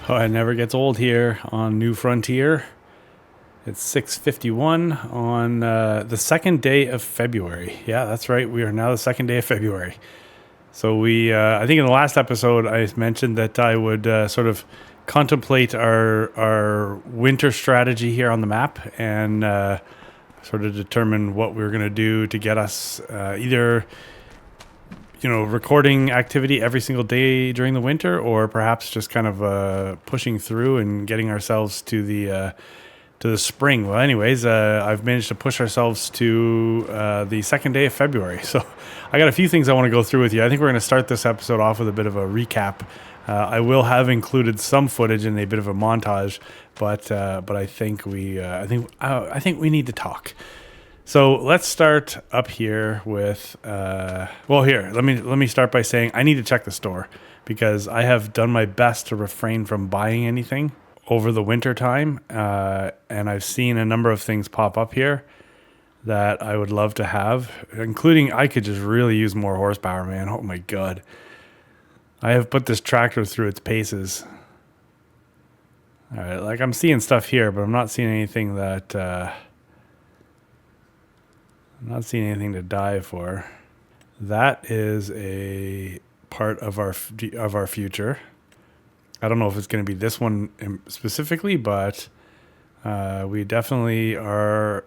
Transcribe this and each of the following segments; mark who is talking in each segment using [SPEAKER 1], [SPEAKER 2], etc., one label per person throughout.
[SPEAKER 1] Oh, it never gets old here on New Frontier. It's 6:51 on the second day of February. Yeah, that's right. We are now the second day of February. So I think in the last episode, I mentioned that I would sort of contemplate our winter strategy here on the map and sort of determine what we were going to do to get us either recording activity every single day during the winter, or perhaps just kind of pushing through and getting ourselves to the spring. Well, anyways, I've managed to push ourselves to the second day of February. So I got a few things I want to go through with you. I think we're going to start this episode off with a bit of a recap. I will have included some footage and a bit of a montage, but I think I think we need to talk. So let's start up here with here. Let me start by saying I need to check the store because I have done my best to refrain from buying anything over the winter time, and I've seen a number of things pop up here that I would love to have, including I could just really use more horsepower, man. Oh my god. I have put this tractor through its paces. All right, like I'm seeing stuff here, but I'm not seeing anything that I'm not seeing anything to die for. That is a part of our future. I don't know if it's going to be this one specifically, but we definitely are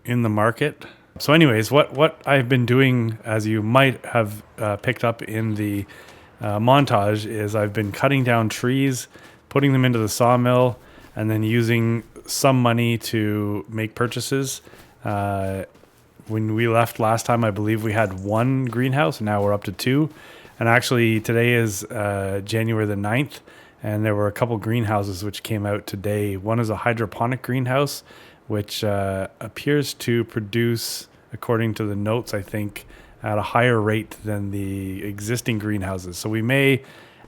[SPEAKER 1] in the market. So anyways, what I've been doing, as you might have picked up in the montage, is I've been cutting down trees, putting them into the sawmill, and then using some money to make purchases. When we left last time, I believe we had one greenhouse, and now we're up to two. And actually, today is January the 9th, and there were a couple greenhouses which came out today. One is a hydroponic greenhouse, which appears to produce, according to the notes, I think, at a higher rate than the existing greenhouses. So we may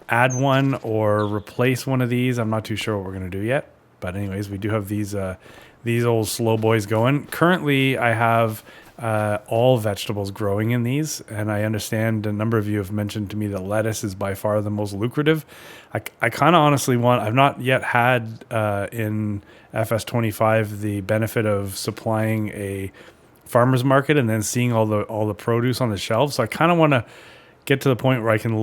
[SPEAKER 1] add one or replace one of these. I'm not too sure what we're going to do yet. But anyways, we do have these old slow boys going. Currently, I have all vegetables growing in these, and I understand a number of you have mentioned to me that lettuce is by far the most lucrative. I kind of honestly I've not yet had in FS25 the benefit of supplying a farmer's market and then seeing all the produce on the shelves. So I kind of want to get to the point where I can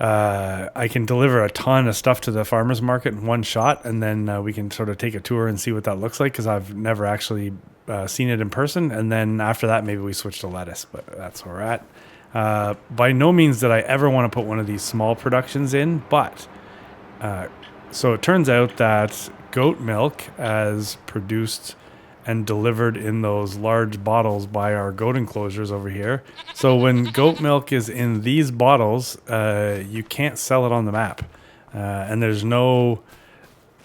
[SPEAKER 1] I can deliver a ton of stuff to the farmer's market in one shot, and then we can sort of take a tour and see what that looks like, because I've never actually seen it in person. And then after that, maybe we switch to lettuce, but that's where we're at. By no means did I ever want to put one of these small productions in, but so it turns out that goat milk, as produced and delivered in those large bottles by our goat enclosures over here. So when goat milk is in these bottles, you can't sell it on the map. And there's no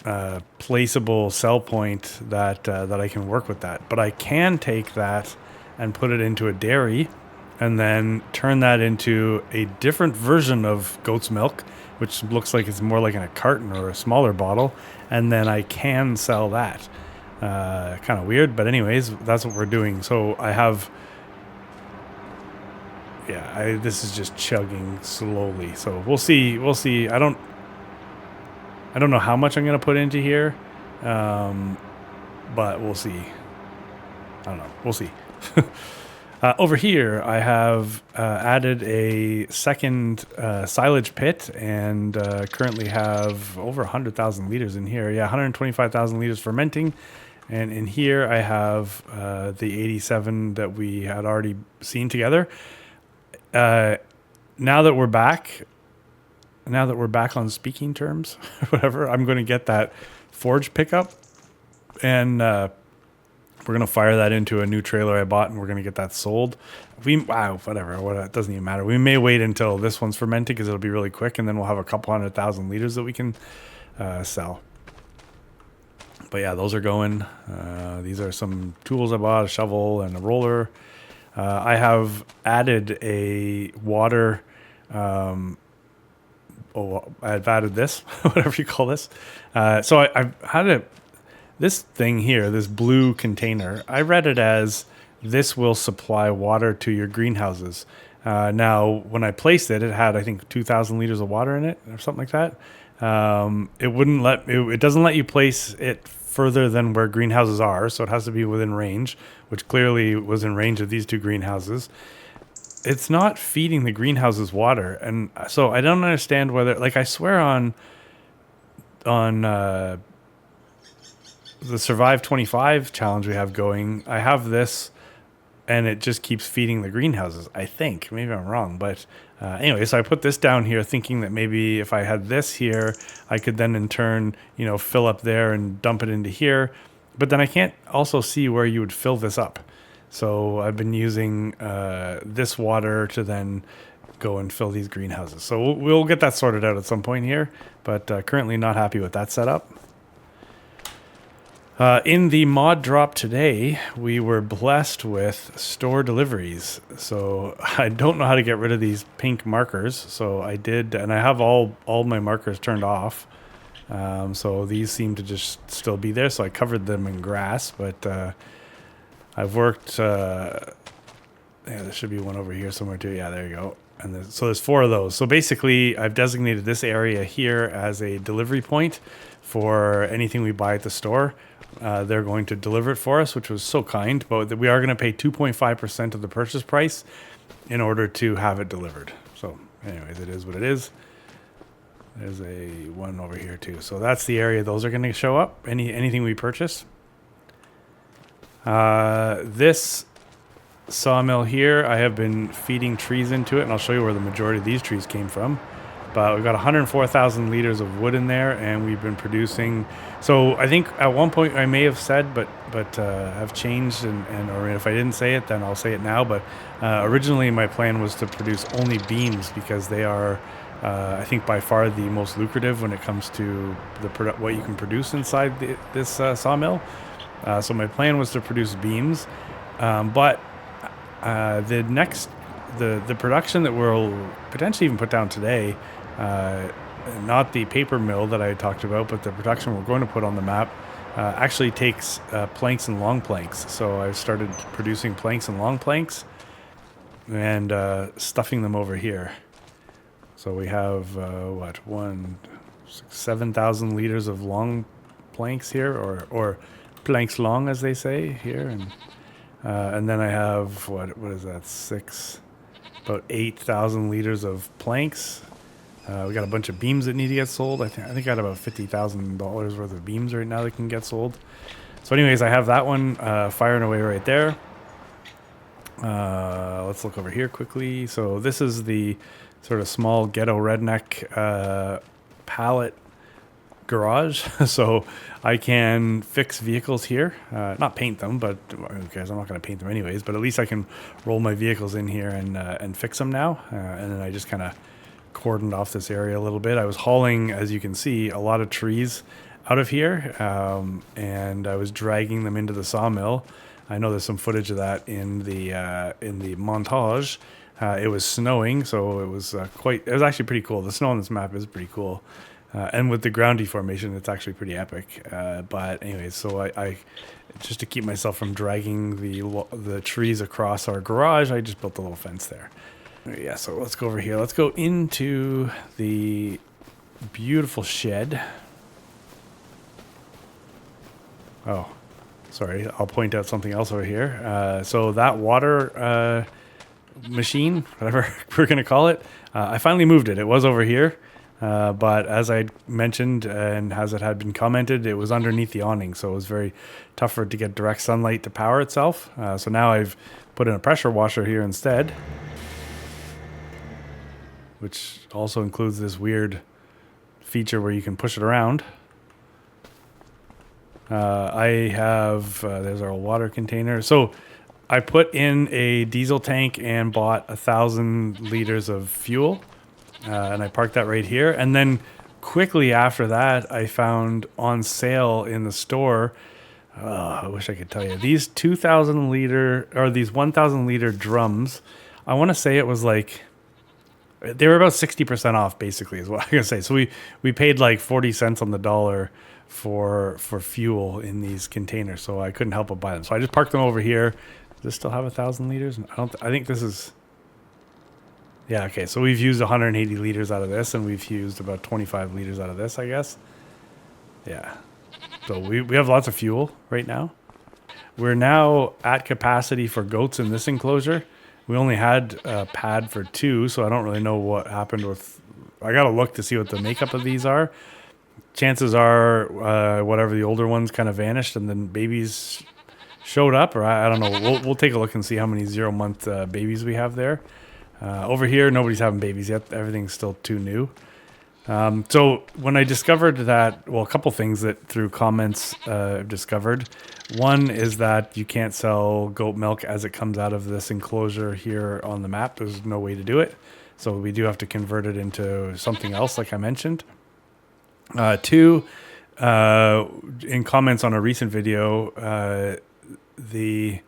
[SPEAKER 1] placeable sell point that I can work with that. But I can take that and put it into a dairy and then turn that into a different version of goat's milk, which looks like it's more like in a carton or a smaller bottle. And then I can sell that. Kind of weird, but anyways, that's what we're doing. So I have, this is just chugging slowly. So we'll see. I don't know how much I'm going to put into here, but we'll see. I don't know. We'll see. Over here, I have added a second silage pit, and currently have over 100,000 liters in here. Yeah, 125,000 liters fermenting. And in here, I have the 87 that we had already seen together. Now that we're back on speaking terms, whatever, I'm going to get that forge pickup, and we're going to fire that into a new trailer I bought, and we're going to get that sold. Whatever. It doesn't even matter. We may wait until this one's fermented because it'll be really quick, and then we'll have a couple 100,000 liters that we can sell. But yeah, those are going. These are some tools I bought, a shovel and a roller. I have added a water. I've added this, whatever you call this. So I've had this thing here, this blue container. I read it as this will supply water to your greenhouses. Now, when I placed it, it had, I think, 2,000 liters of water in it or something like that. It doesn't let you place it further than where greenhouses are, so it has to be within range, which clearly was in range of these two greenhouses. It's not feeding the greenhouses water, and so I don't understand whether, like, I swear on the Survive 25 challenge we have going, I have this and it just keeps feeding the greenhouses. I think maybe I'm wrong, but anyway, so I put this down here thinking that maybe if I had this here, I could then in turn, fill up there and dump it into here. But then I can't also see where you would fill this up. So I've been using this water to then go and fill these greenhouses. So we'll get that sorted out at some point here, but currently not happy with that setup. In the mod drop today, we were blessed with store deliveries. So I don't know how to get rid of these pink markers. So I did, and I have all my markers turned off. So these seem to just still be there. So I covered them in grass, but I've worked, there should be one over here somewhere too. Yeah, there you go. And so there's 4 of those. So basically I've designated this area here as a delivery point for anything we buy at the store. They're going to deliver it for us, which was so kind, but we are going to pay 2.5% of the purchase price in order to have it delivered. So anyways, it is what it is. There's a one over here too. So that's the area those are going to show up. Anything we purchase. This sawmill here, I have been feeding trees into it, and I'll show you where the majority of these trees came from. But we've got 104,000 liters of wood in there, and we've been producing. So I think at one point I may have said, but have changed, or if I didn't say it, then I'll say it now. But originally my plan was to produce only beams because they are, I think, by far the most lucrative when it comes to what you can produce inside this sawmill. So my plan was to produce beams, but the production that we'll potentially even put down today. Not the paper mill that I talked about, but the production we're going to put on the map actually takes planks and long planks. So I've started producing planks and long planks and stuffing them over here. So we have 7,000 liters of long planks here, or planks long as they say here, and then I have what is that, about 8,000 liters of planks. We got a bunch of beams that need to get sold. I think I got about $50,000 worth of beams right now that can get sold. So anyways, I have that one firing away right there. Let's look over here quickly. So this is the sort of small ghetto redneck pallet garage. So I can fix vehicles here, not paint them, but who cares? I'm not going to paint them anyways, but at least I can roll my vehicles in here and fix them now. And then I just kind of cordoned off this area a little bit. I was hauling, as you can see, a lot of trees out of here, and I was dragging them into the sawmill. I know there's some footage of that in the montage. It was snowing, so it was actually pretty cool. The snow on this map is pretty cool. And with the ground deformation, it's actually pretty epic. But anyways, so I just to keep myself from dragging the trees across our garage, I just built a little fence there. Yeah, so let's go over here. Let's go into the beautiful shed. Oh, sorry. I'll point out something else over here. So that water machine, whatever we're going to call it, I finally moved it. It was over here. But as I mentioned, and as it had been commented, it was underneath the awning, so it was very tough for it to get direct sunlight to power itself. So now I've put in a pressure washer here instead, which also includes this weird feature where you can push it around. I have, there's our water container. So I put in a diesel tank and bought 1,000 liters of fuel. And I parked that right here. And then quickly after that, I found on sale in the store, I wish I could tell you, these 2,000 liter, or these 1,000 liter drums. I want to say it was like, they were about 60% off, basically, is what I'm going to say. So we paid like 40 cents on the dollar for fuel in these containers. So I couldn't help but buy them. So I just parked them over here. Does this still have 1,000 liters? I think this is... Yeah, okay. So we've used 180 liters out of this, and we've used about 25 liters out of this, I guess. Yeah. So we have lots of fuel right now. We're now at capacity for goats in this enclosure. We only had a pad for 2, so I don't really know what happened with... I got to look to see what the makeup of these are. Chances are whatever the older ones kind of vanished and then babies showed up, or I don't know. We'll take a look and see how many 0-month babies we have there. Over here, nobody's having babies yet. Everything's still too new. So when I discovered that, well, a couple things that through comments I've discovered. One is that you can't sell goat milk as it comes out of this enclosure here on the map. There's no way to do it. So we do have to convert it into something else, like I mentioned. Two, in comments on a recent video, the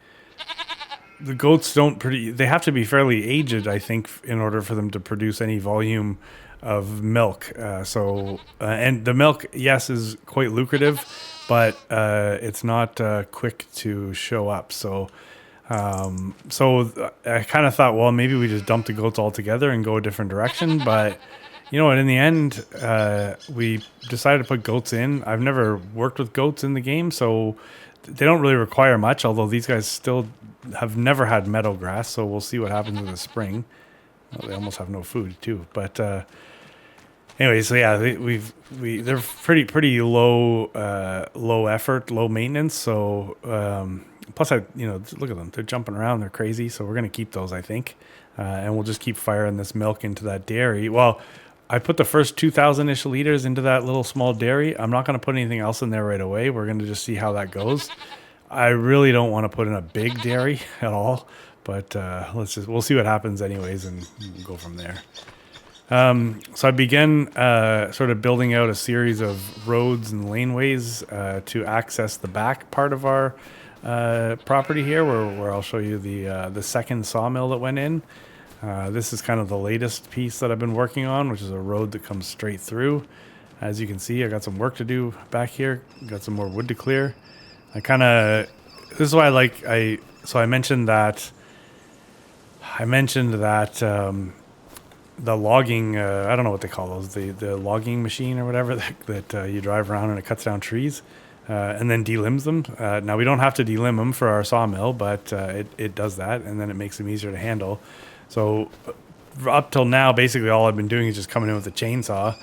[SPEAKER 1] goats they have to be fairly aged, I think, in order for them to produce any volume of milk. And the milk, yes, is quite lucrative, but it's not quick to show up. So I kind of thought, well, maybe we just dump the goats altogether and go a different direction. But you know what? In the end, we decided to put goats in. I've never worked with goats in the game, so they don't really require much, although these guys still have never had meadow grass, so we'll see what happens in the spring. Well, they almost have no food too, but anyway, so yeah, they're pretty low effort, low maintenance. So plus, look at them, they're jumping around, they're crazy. So we're gonna keep those, I think, and we'll just keep firing this milk into that dairy. Well, I put the first 2,000-ish liters into that little small dairy. I'm not going to put anything else in there right away. We're going to just see how that goes. I really don't want to put in a big dairy at all, but we'll see what happens anyways, and we'll go from there. So I began sort of building out a series of roads and laneways to access the back part of our property here, where I'll show you the second sawmill that went in. This is kind of the latest piece that I've been working on, which is a road that comes straight through. As you can see, I got some work to do back here. Got some more wood to clear. This is why I mentioned that the logging, I don't know what they call those, the logging machine or whatever that you drive around and it cuts down trees and then delimbs them. Now we don't have to delimb them for our sawmill, but it does that, and then it makes them easier to handle. So up till now, basically all I've been doing is just coming in with a chainsaw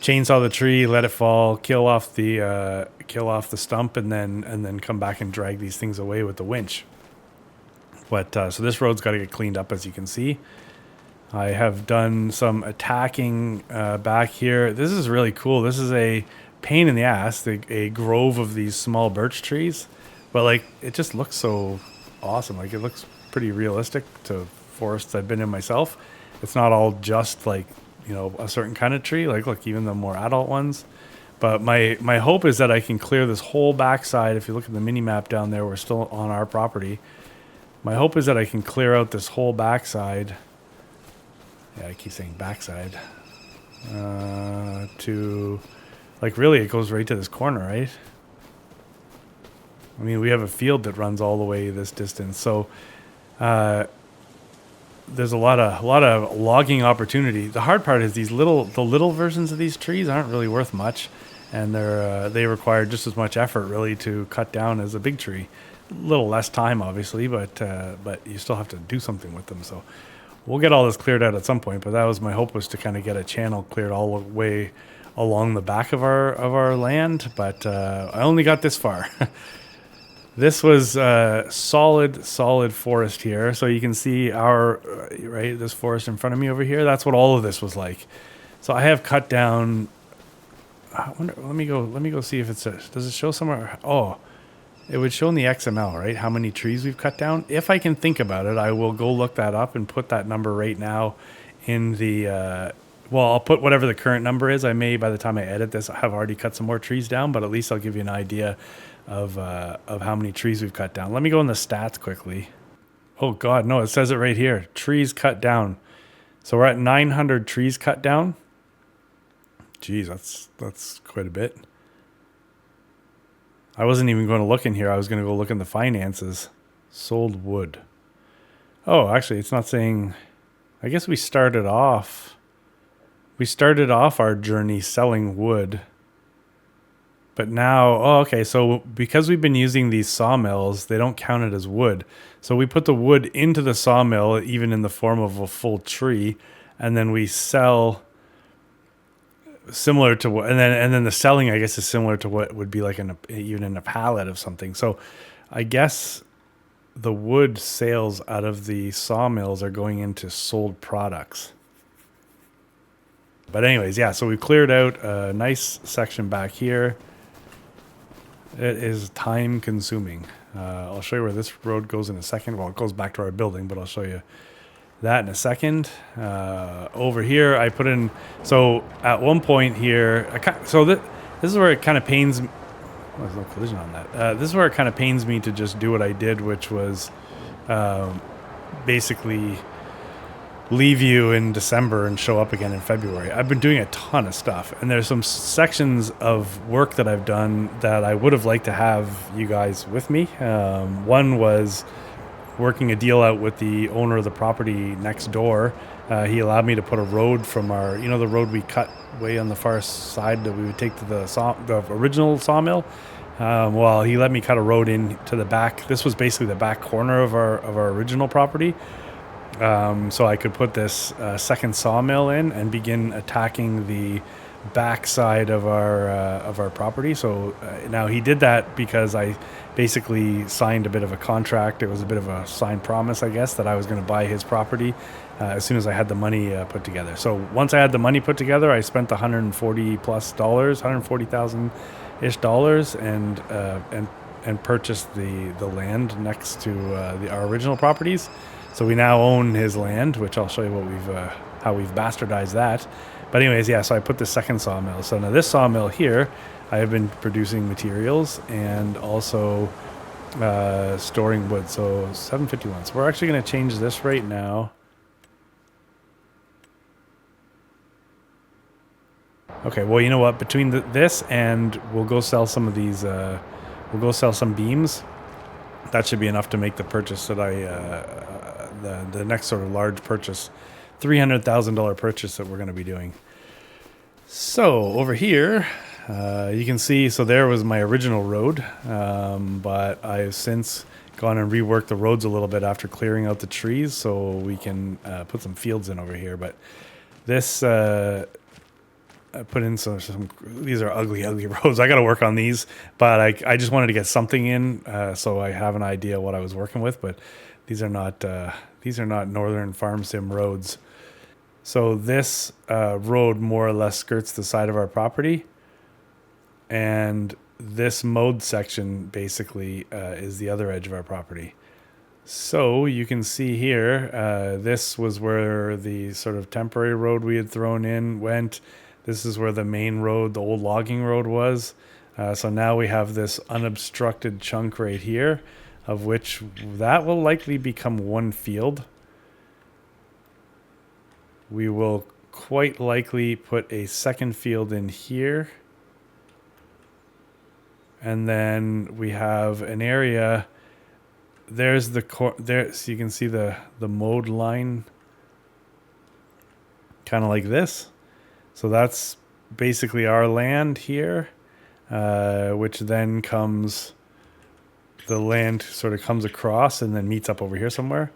[SPEAKER 1] the tree, let it fall, kill off the stump, and then come back and drag these things away with the winch. But so this road's got to get cleaned up, as you can see. I have done some attacking back here. This is really cool. This is a pain in the ass, a grove of these small birch trees, but it just looks so awesome. It looks pretty realistic to forests I've been in myself. It's not all just a certain kind of tree. Look, even the more adult ones. But my hope is that I can clear this whole backside. If you look at the mini map down there, we're still on our property. My hope is that I can clear out this whole backside. Yeah, I keep saying backside. Really, it goes right to this corner, right? I mean, we have a field that runs all the way this distance, so there's a lot of logging opportunity. The hard part is the little versions of these trees aren't really worth much, and they require just as much effort really to cut down as a big tree. A little less time, obviously, but you still have to do something with them. So we'll get all this cleared out at some point. But that was my hope, was to kind of get a channel cleared all the way along the back of our land. But I only got this far. This was solid forest here. So you can see this forest in front of me over here. That's what all of this was like. So I have cut down. I wonder. Let me go see if does it show somewhere? Oh, it would show in the XML, right? How many trees we've cut down. If I can think about it, I will go look that up and put that number right now in the. I'll put whatever the current number is. I may, by the time I edit this, have already cut some more trees down, but at least I'll give you an idea of how many trees we've cut down. Let me go in the stats quickly. Oh God, no, it says it right here. Trees cut down. So we're at 900 trees cut down. Geez, that's quite a bit. I wasn't even going to look in here. I was going to go look in the finances. Sold wood. Oh, actually, it's not saying. I guess we started off our journey selling wood. But now, oh, okay, so because we've been using these sawmills, they don't count it as wood. So we put the wood into the sawmill, even in the form of a full tree, and then we sell similar to what, and then the selling, I guess, is similar to what would be like even in a pallet of something. So I guess the wood sales out of the sawmills are going into sold products. But anyways, yeah, so we cleared out a nice section back here. It is time consuming. I'll show you where this road goes in a second. Well, it goes back to our building, but I'll show you that in a second. Over here, I put in, so at one point here, this is where it kind of pains me. Oh, there's no collision on that. This is where it kind of pains me to just do what I did, which was basically leave you in December and show up again in February. I've been doing a ton of stuff, and there's some sections of work that I've done that I would have liked to have you guys with me. One was working a deal out with the owner of the property next door. He allowed me to put a road from our, the road we cut way on the far side that we would take to the original sawmill. Well, he let me cut a road in to the back. This was basically the back corner of our original property. So I could put this second sawmill in and begin attacking the back side of our property. So now he did that because I basically signed a bit of a contract. It was a bit of a signed promise, I guess, that I was going to buy his property as soon as I had the money put together. So once I had the money put together, I spent $140,000 plus, $140,000-ish, and purchased the land next to our original properties. So we now own his land, which I'll show you how we've bastardized that. But anyways, yeah, so I put the second sawmill. So now this sawmill here, I have been producing materials and also storing wood. So 751. So we're actually going to change this right now. Okay, well, you know what? Between this and we'll go sell some of these, we'll go sell some beams. That should be enough to make the purchase that the next sort of large purchase, $300,000 purchase that we're going to be doing. So over here, you can see, so there was my original road, but I've since gone and reworked the roads a little bit after clearing out the trees so we can put some fields in over here. But this, I put in some, these are ugly roads. I got to work on these, but I just wanted to get something in so I have an idea what I was working with, but these are not Northern Farm Sim roads. So this road more or less skirts the side of our property, and this mowed section basically is the other edge of our property. So you can see here, this was where the sort of temporary road we had thrown in went. This is where the main road, the old logging road was. So now we have this unobstructed chunk right here, of which that will likely become one field. We will quite likely put a second field in here. And then we have an area, there's there, so you can see the mowed line kind of like this. So that's basically our land here, which then comes, the land sort of comes across and then meets up over here somewhere.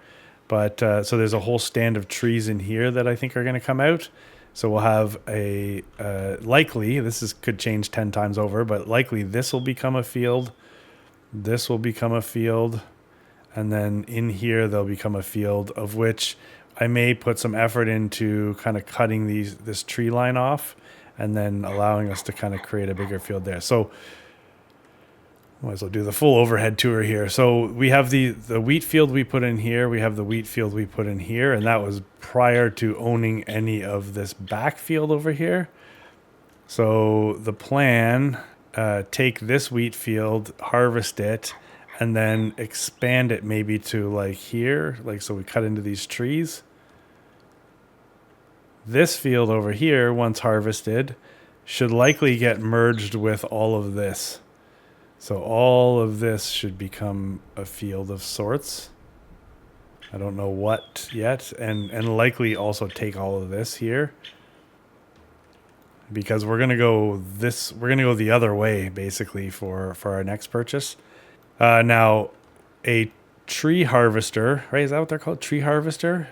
[SPEAKER 1] But so there's a whole stand of trees in here that I think are going to come out. So we'll have a, likely, could change 10 times over, but likely this will become a field. This will become a field. And then in here, they'll become a field, of which I may put some effort into kind of cutting this tree line off and then allowing us to kind of create a bigger field there. So might as well do the full overhead tour here. So we have the wheat field we put in here. We have the wheat field we put in here. And that was prior to owning any of this back field over here. So the plan, take this wheat field, harvest it, and then expand it maybe to like here. Like, so we cut into these trees. This field over here, once harvested, should likely get merged with all of this. So all of this should become a field of sorts. I don't know what yet, and likely also take all of this here, because we're gonna go the other way basically for our next purchase. Now, a tree harvester, right? Is that what they're called? Tree harvester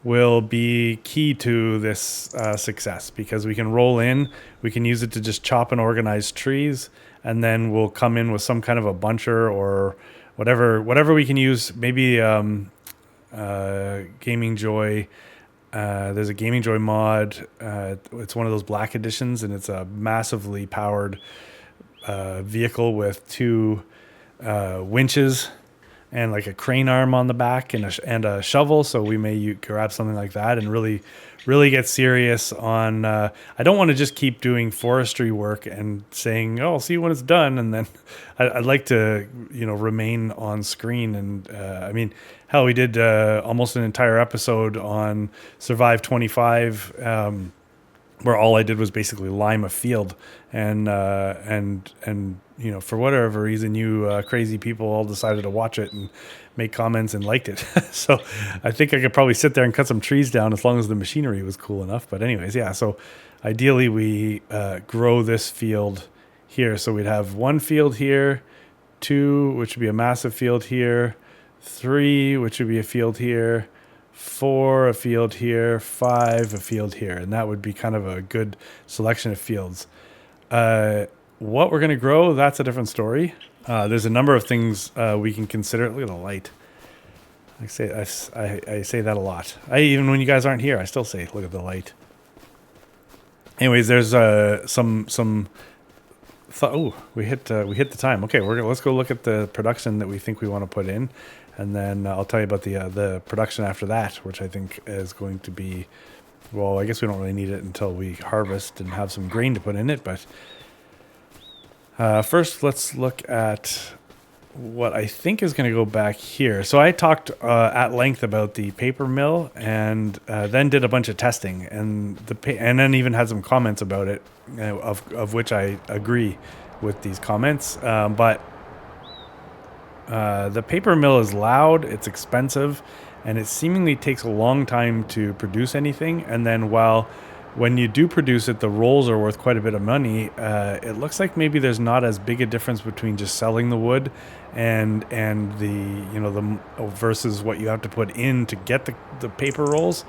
[SPEAKER 1] will be key to this success, because we can roll in, we can use it to just chop and organize trees, and then we'll come in with some kind of a buncher or whatever we can use. Maybe Gaming Joy. There's a Gaming Joy mod. It's one of those black editions, and it's a massively powered vehicle with two winches and like a crane arm on the back and a shovel. So we may grab something like that and really get serious on. I don't want to just keep doing forestry work and saying, "Oh, I'll see you when it's done," and then I'd like to, remain on screen. And I mean, hell, we did almost an entire episode on Survive 25. Where all I did was basically lime a field, and for whatever reason, you crazy people all decided to watch it and make comments and liked it. So I think I could probably sit there and cut some trees down as long as the machinery was cool enough. But anyways, yeah. So ideally, we grow this field here. So we'd have one field here, two, which would be a massive field here, three, which would be a field here, 4 a field here, 5 a field here, and that would be kind of a good selection of fields. What we're going to grow, that's a different story. There's a number of things we can consider. Look at the light. I say that a lot. Even when you guys aren't here, I still say, look at the light. Anyways, there's some. We hit the time. Okay, let's go look at the production that we think we want to put in. And then I'll tell you about the production after that, which I think is going to be, well, I guess we don't really need it until we harvest and have some grain to put in it. But first, let's look at what I think is going to go back here. So I talked at length about the paper mill, and then did a bunch of testing, and then even had some comments about it, of which I agree with these comments. But the paper mill is loud, it's expensive, and it seemingly takes a long time to produce anything. And then when you do produce it, the rolls are worth quite a bit of money. It looks like maybe there's not as big a difference between just selling the wood and the versus what you have to put in to get the paper rolls.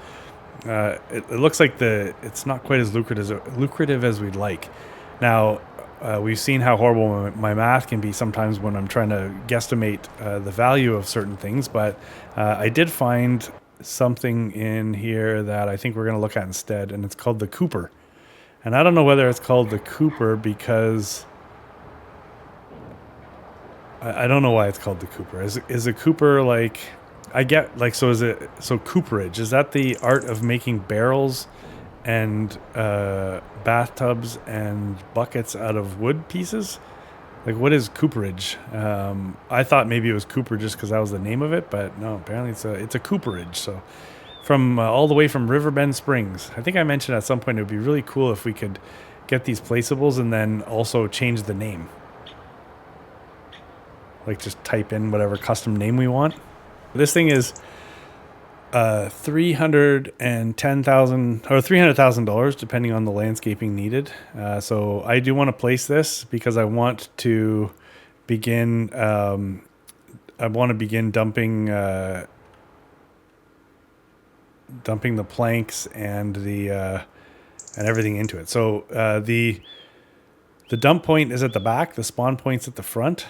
[SPEAKER 1] It looks like it's not quite as lucrative as we'd like. Now, we've seen how horrible my math can be sometimes when I'm trying to guesstimate the value of certain things, but I did find something in here that I think we're going to look at instead, and it's called the Cooper. And I don't know whether it's called the Cooper because I don't know why it's called the Cooper. Is a Cooper like, I get, like, so cooperage, is that the art of making barrels and bathtubs and buckets out of wood pieces? Like, what is cooperage? I thought maybe it was Cooper just because that was the name of it, but no, apparently it's a cooperage. So from all the way from Riverbend Springs. I think I mentioned at some point it would be really cool if we could get these placeables and then also change the name. Like, just type in whatever custom name we want. This thing is $310,000 or $300,000, depending on the landscaping needed. So I do want to place this because I want to begin. I want to begin dumping the planks and and everything into it. So the dump point is at the back. The spawn point's at the front.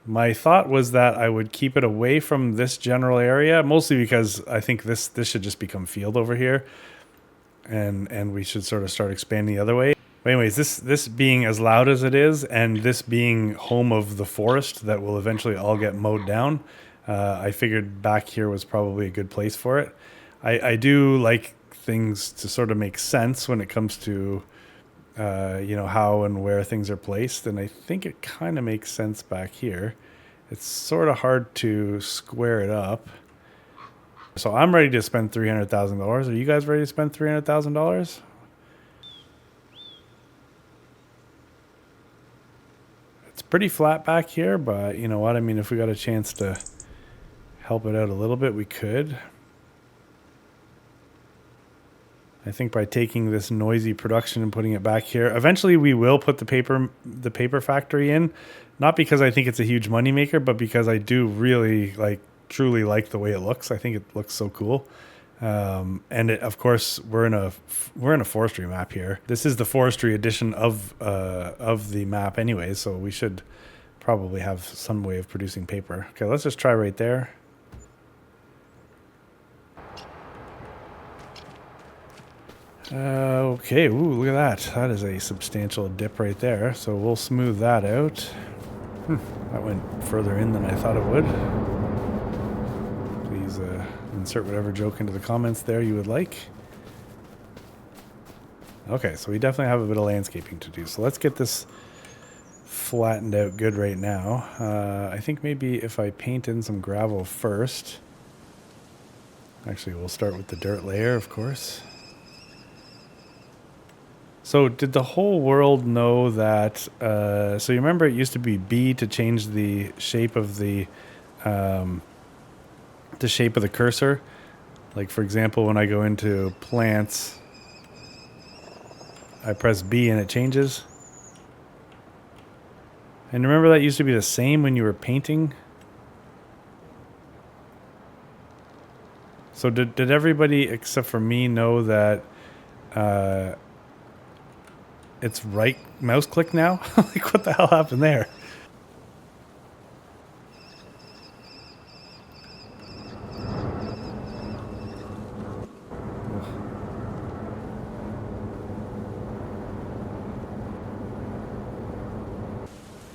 [SPEAKER 1] My thought was that I would keep it away from this general area, mostly because I think this should just become field over here, and we should sort of start expanding the other way. But anyways, this being as loud as it is, and this being home of the forest that will eventually all get mowed down, I figured back here was probably a good place for it. I do like things to sort of make sense when it comes to how and where things are placed, and I think it kind of makes sense back here. It's sort of hard to square it up. So I'm ready to spend $300,000. Are you guys ready to spend $300,000? It's pretty flat back here, but you know what? I mean, if we got a chance to help it out a little bit, we could. I think by taking this noisy production and putting it back here, eventually we will put the paper factory in, not because I think it's a huge moneymaker, but because I do really truly like the way it looks. I think it looks so cool. And of course, we're in a forestry map here. This is the forestry edition of the map, anyway. So we should probably have some way of producing paper. Okay, let's just try right there. Okay, ooh, look at that. That is a substantial dip right there. So we'll smooth that out. That went further in than I thought it would. Please insert whatever joke into the comments there you would like. Okay, so we definitely have a bit of landscaping to do. So let's get this flattened out good right now. I think maybe if I paint in some gravel first. Actually, we'll start with the dirt layer, of course. So did the whole world know that, so you remember it used to be B to change the shape of the cursor? Like, for example, when I go into plants, I press B and it changes. And remember that used to be the same when you were painting? So did everybody except for me know that it's right mouse click now? Like, what the hell happened there?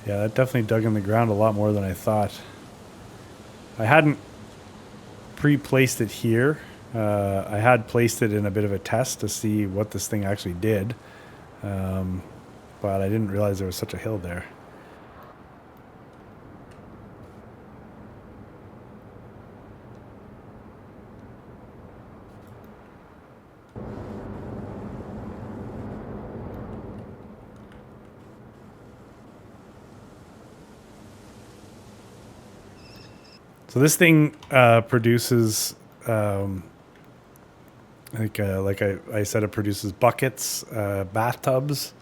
[SPEAKER 1] Yeah, that definitely dug in the ground a lot more than I thought. I hadn't pre-placed it here. I had placed it in a bit of a test to see what this thing actually did. But I didn't realize there was such a hill there. So this thing produces, like I said, it produces buckets, bathtubs,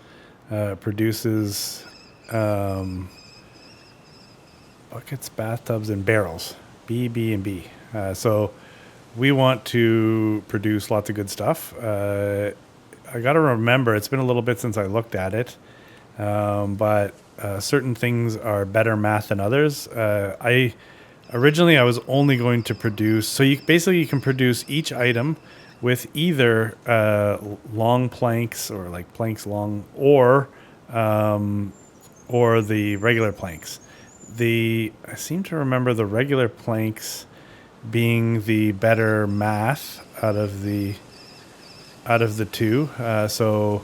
[SPEAKER 1] produces buckets, bathtubs, and barrels. B, B, and B. So we want to produce lots of good stuff. I got to remember, it's been a little bit since I looked at it, but certain things are better math than others. Originally, I was only going to produce, so you can produce each item with either long planks, or like planks long, or the regular planks. I seem to remember the regular planks being the better math out of the two. So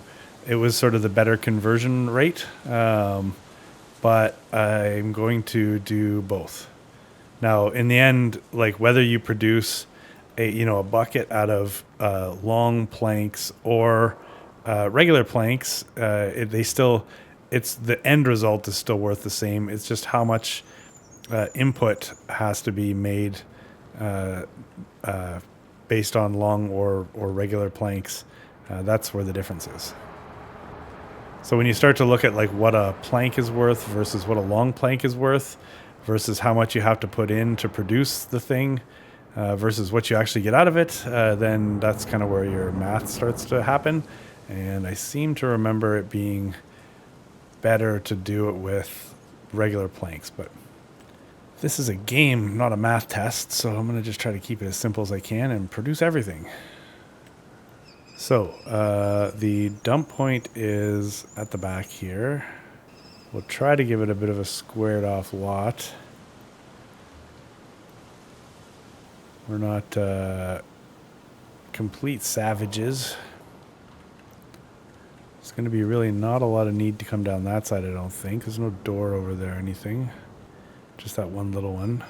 [SPEAKER 1] it was sort of the better conversion rate. But I'm going to do both. Now, in the end, like, whether you produce a bucket out of long planks or regular planks, it's the end result is still worth the same. It's just how much input has to be made based on long or regular planks. That's where the difference is. So when you start to look at like what a plank is worth versus what a long plank is worth, versus how much you have to put in to produce the thing, versus what you actually get out of it, then that's kind of where your math starts to happen. And I seem to remember it being better to do it with regular planks, but this is a game, not a math test, so I'm going to just try to keep it as simple as I can and produce everything. So the dump point is at the back here. We'll try to give it a bit of a squared off lot. We're not complete savages. There's going to be really not a lot of need to come down that side, I don't think. There's no door over there or anything. Just that one little one.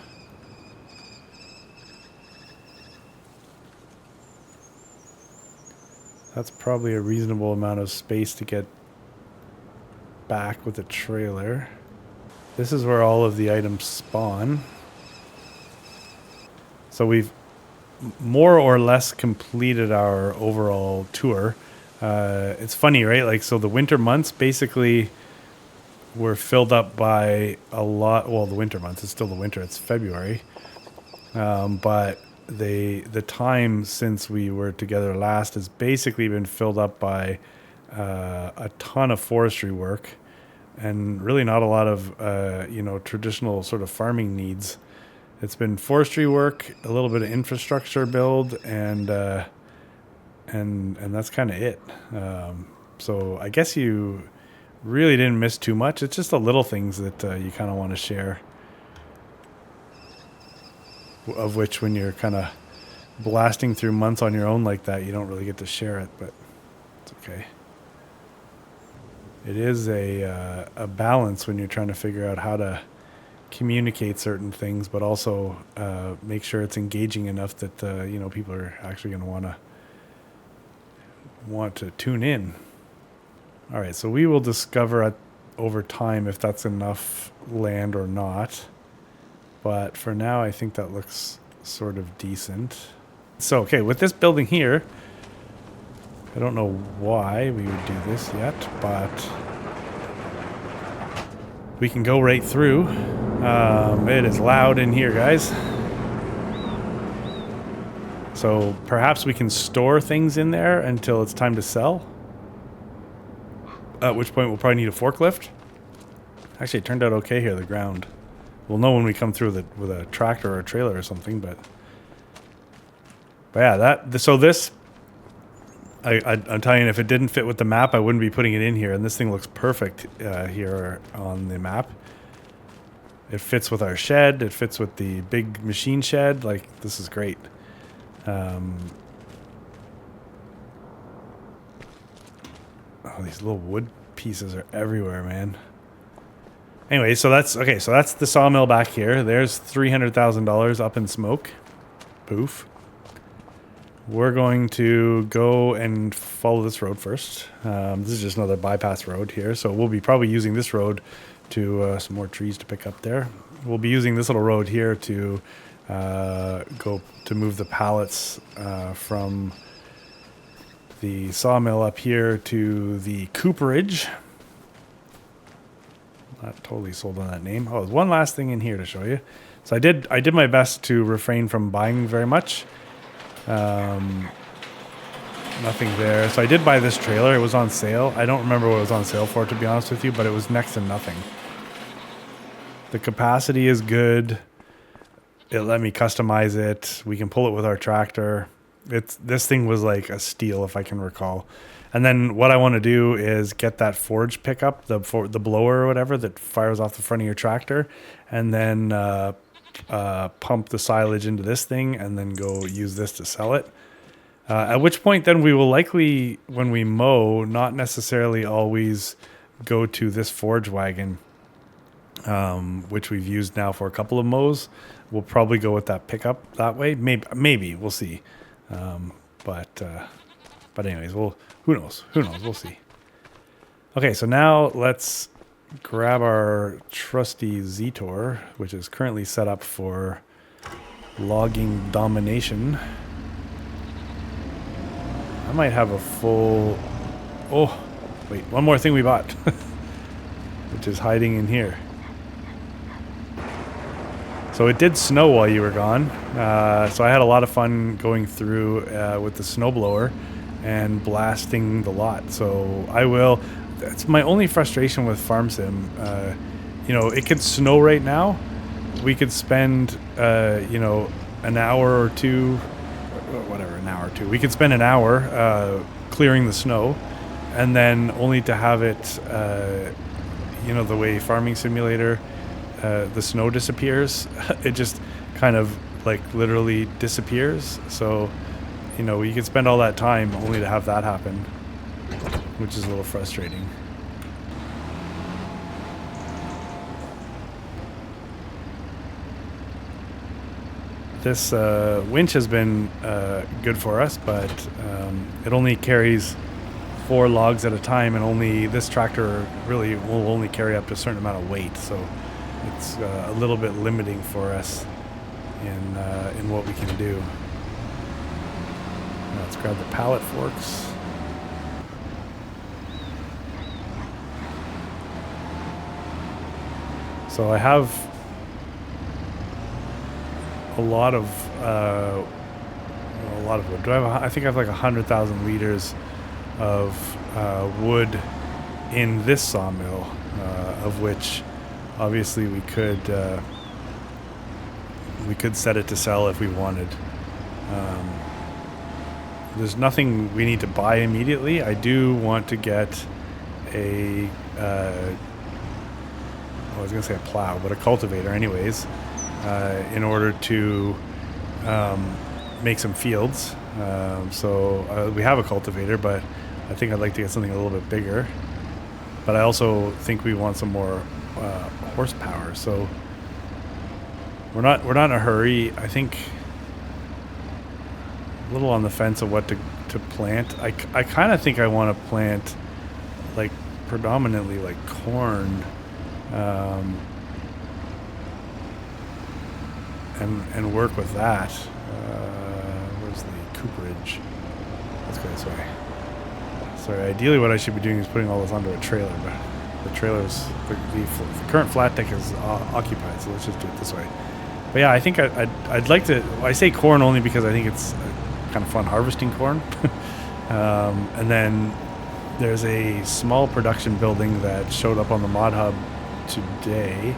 [SPEAKER 1] That's probably a reasonable amount of space to get back with a trailer. This is where all of the items spawn. So we've more or less completed our overall tour. It's funny, right? Like, so the winter months basically were filled up by a lot. Well, the winter months, it's still the winter, it's February. But the time since we were together last has basically been filled up by a ton of forestry work and really not a lot of traditional sort of farming needs. It's been forestry work, a little bit of infrastructure build, and that's kind of it. So I guess you really didn't miss too much. It's just the little things that you kind of want to share, of which when you're kind of blasting through months on your own like that, you don't really get to share it, but it's okay. It is a balance when you're trying to figure out how to communicate certain things, but also make sure it's engaging enough that people are actually going to want to tune in. All right, so we will discover over time if that's enough land or not. But for now, I think that looks sort of decent. So, okay, with this building here, I don't know why we would do this yet, but we can go right through. It is loud in here, guys. So perhaps we can store things in there until it's time to sell. At which point we'll probably need a forklift. Actually, it turned out okay here, the ground. We'll know when we come through with a tractor or a trailer or something, but yeah, this, I'm telling you, if it didn't fit with the map, I wouldn't be putting it in here, and this thing looks perfect here on the map. It fits with our shed, it fits with the big machine shed, like, this is great. Oh, these little wood pieces are everywhere, man. Anyway, so that's the sawmill back here. There's $300,000 up in smoke. Poof. We're going to go and follow this road first. This is just another bypass road here, so we'll be probably using this road to some more trees to pick up there. We'll be using this little road here to go to move the pallets from the sawmill up here to the cooperage. Not totally sold on that name. Oh, there's one last thing in here to show you. So I did my best to refrain from buying very much. Nothing there. So I did buy this trailer. It was on sale. I don't remember what it was on sale for, to be honest with you, but it was next to nothing. The capacity is good. It let me customize it. We can pull it with our tractor. This thing was like a steal, if I can recall. And then what I want to do is get that forge pickup, the blower or whatever that fires off the front of your tractor, and then pump the silage into this thing, and then go use this to sell it. At which point then we will likely, when we mow, not necessarily always go to this forge wagon, which we've used now for a couple of mows. We'll probably go with that pickup that way. Maybe we'll see. But anyways, who knows? We'll see. Okay, so now let's grab our trusty Z-Tor, which is currently set up for logging domination. I might have a full... Oh, wait, one more thing we bought, which is hiding in here. So it did snow while you were gone, so I had a lot of fun going through with the snowblower and blasting the lot. So I will... That's my only frustration with Farm Sim. It could snow right now. We could spend, an hour or two, an hour or two. We could spend an hour clearing the snow, and then only to have it, the way Farming Simulator, the snow disappears. It just kind of like literally disappears. So, you could spend all that time only to have that happen, which is a little frustrating. This winch has been good for us, but it only carries 4 logs at a time, and only this tractor really will only carry up to a certain amount of weight, so it's a little bit limiting for us in what we can do. Let's grab the pallet forks. So I have a lot of wood. Do I have? I think I have like 100,000 liters of wood in this sawmill, of which obviously we could set it to sell if we wanted. There's nothing we need to buy immediately. I do want to get a I was going to say a plow, but a cultivator anyways, in order to make some fields. So we have a cultivator, but I think I'd like to get something a little bit bigger. But I also think we want some more horsepower. So we're not in a hurry. I think a little on the fence of what to plant. I kind of think I want to plant like predominantly like corn. And work with that. Where's the cooperage? Let's go this way. Sorry, ideally what I should be doing is putting all this onto a trailer, but the trailer's, the current flat deck is occupied, so let's just do it this way. But yeah, I think I'd like to, I say corn only because I think it's kind of fun harvesting corn. And then there's a small production building that showed up on the Mod Hub today,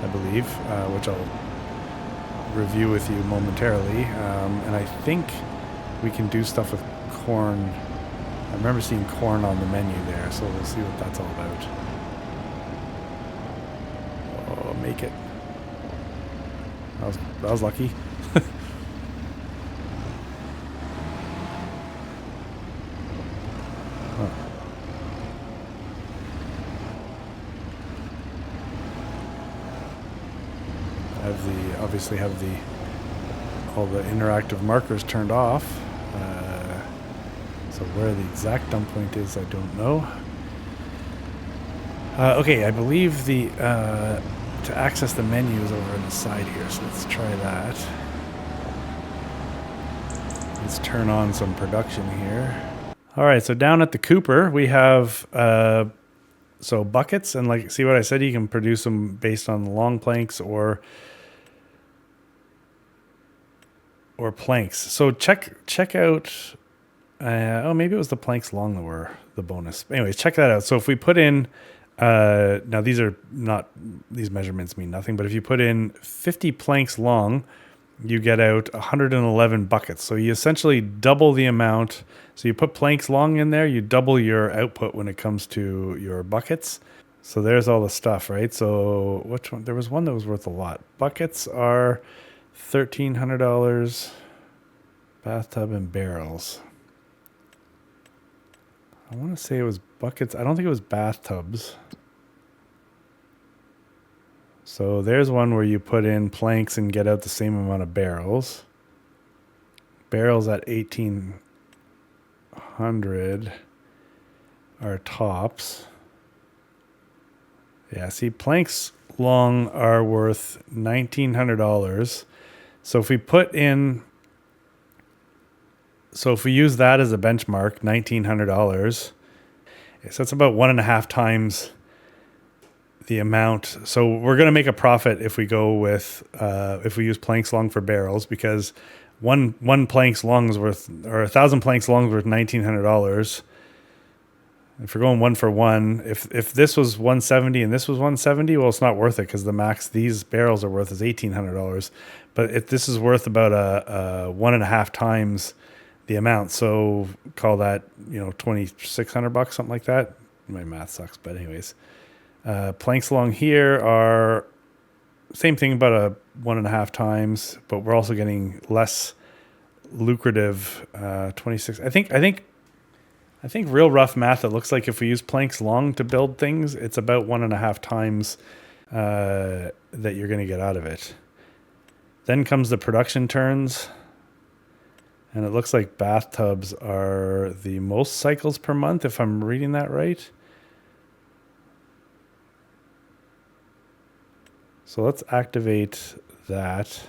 [SPEAKER 1] I believe, which I'll review with you momentarily. And I think we can do stuff with corn. I remember seeing corn on the menu there, so we'll see what that's all about. Oh, make it. That was lucky. Obviously have all the interactive markers turned off. So where the exact dump point is, I don't know. Okay, I believe the to access the menu is over on the side here, so let's try that. Let's turn on some production here. All right, so down at the Cooper, we have so buckets, and like, see what I said, you can produce them based on long planks or planks. So check out, oh, maybe it was the planks long that were the bonus. Anyways, check that out. So if we put in, now these measurements mean nothing, but if you put in 50 planks long, you get out 111 buckets. So you essentially double the amount. So you put planks long in there, you double your output when it comes to your buckets. So there's all the stuff, right? So which one? There was one that was worth a lot. Buckets are $1,300. Bathtub and barrels. I want to say it was buckets. I don't think it was bathtubs. So there's one where you put in planks and get out the same amount of barrels. Barrels at 1,800 are tops. Yeah, see, planks long are worth $1,900. So if we put in, so if we use that as a benchmark, $1,900, so that's about 1.5 times the amount. So we're going to make a profit if we go with, if we use planks long for barrels, because one planks long is worth, or 1,000 planks long is worth $1,900. If we're going one for one, if this was 170 and this was 170, well, it's not worth it because the max these barrels are worth is $1,800. But if this is worth about a 1.5 times the amount, so call that, $2,600, something like that. My math sucks, but anyways, planks along here are same thing, about a 1.5 times, but we're also getting less lucrative. 26. I think real rough math, it looks like if we use planks long to build things, it's about 1.5 times that you're going to get out of it. Then comes the production turns. And it looks like bathtubs are the most cycles per month, if I'm reading that right. So let's activate that.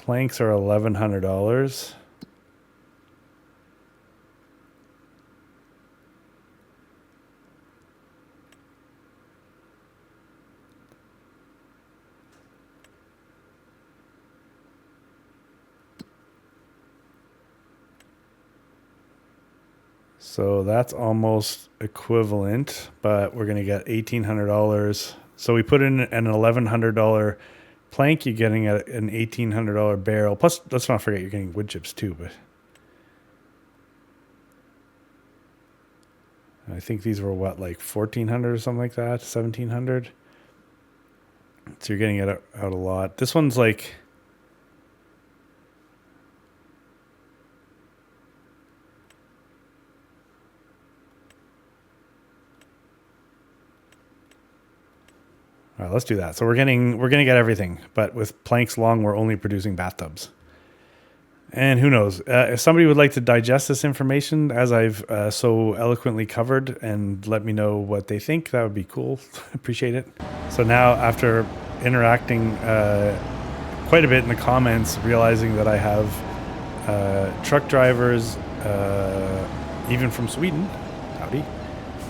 [SPEAKER 1] Planks are $1,100. So that's almost equivalent, but we're going to get $1,800. So we put in an $1,100 plank, you're getting an $1,800 barrel. Plus, let's not forget you're getting wood chips too, but I think these were what, like 1,400 or something like that, 1,700. So you're getting it out a lot. This one's like, all right, let's do that. So we're gonna get everything, but with planks long, we're only producing bathtubs. And who knows? If somebody would like to digest this information as I've so eloquently covered and let me know what they think, that would be cool. Appreciate it. So now, after interacting quite a bit in the comments, realizing that I have truck drivers, even from Sweden, howdy,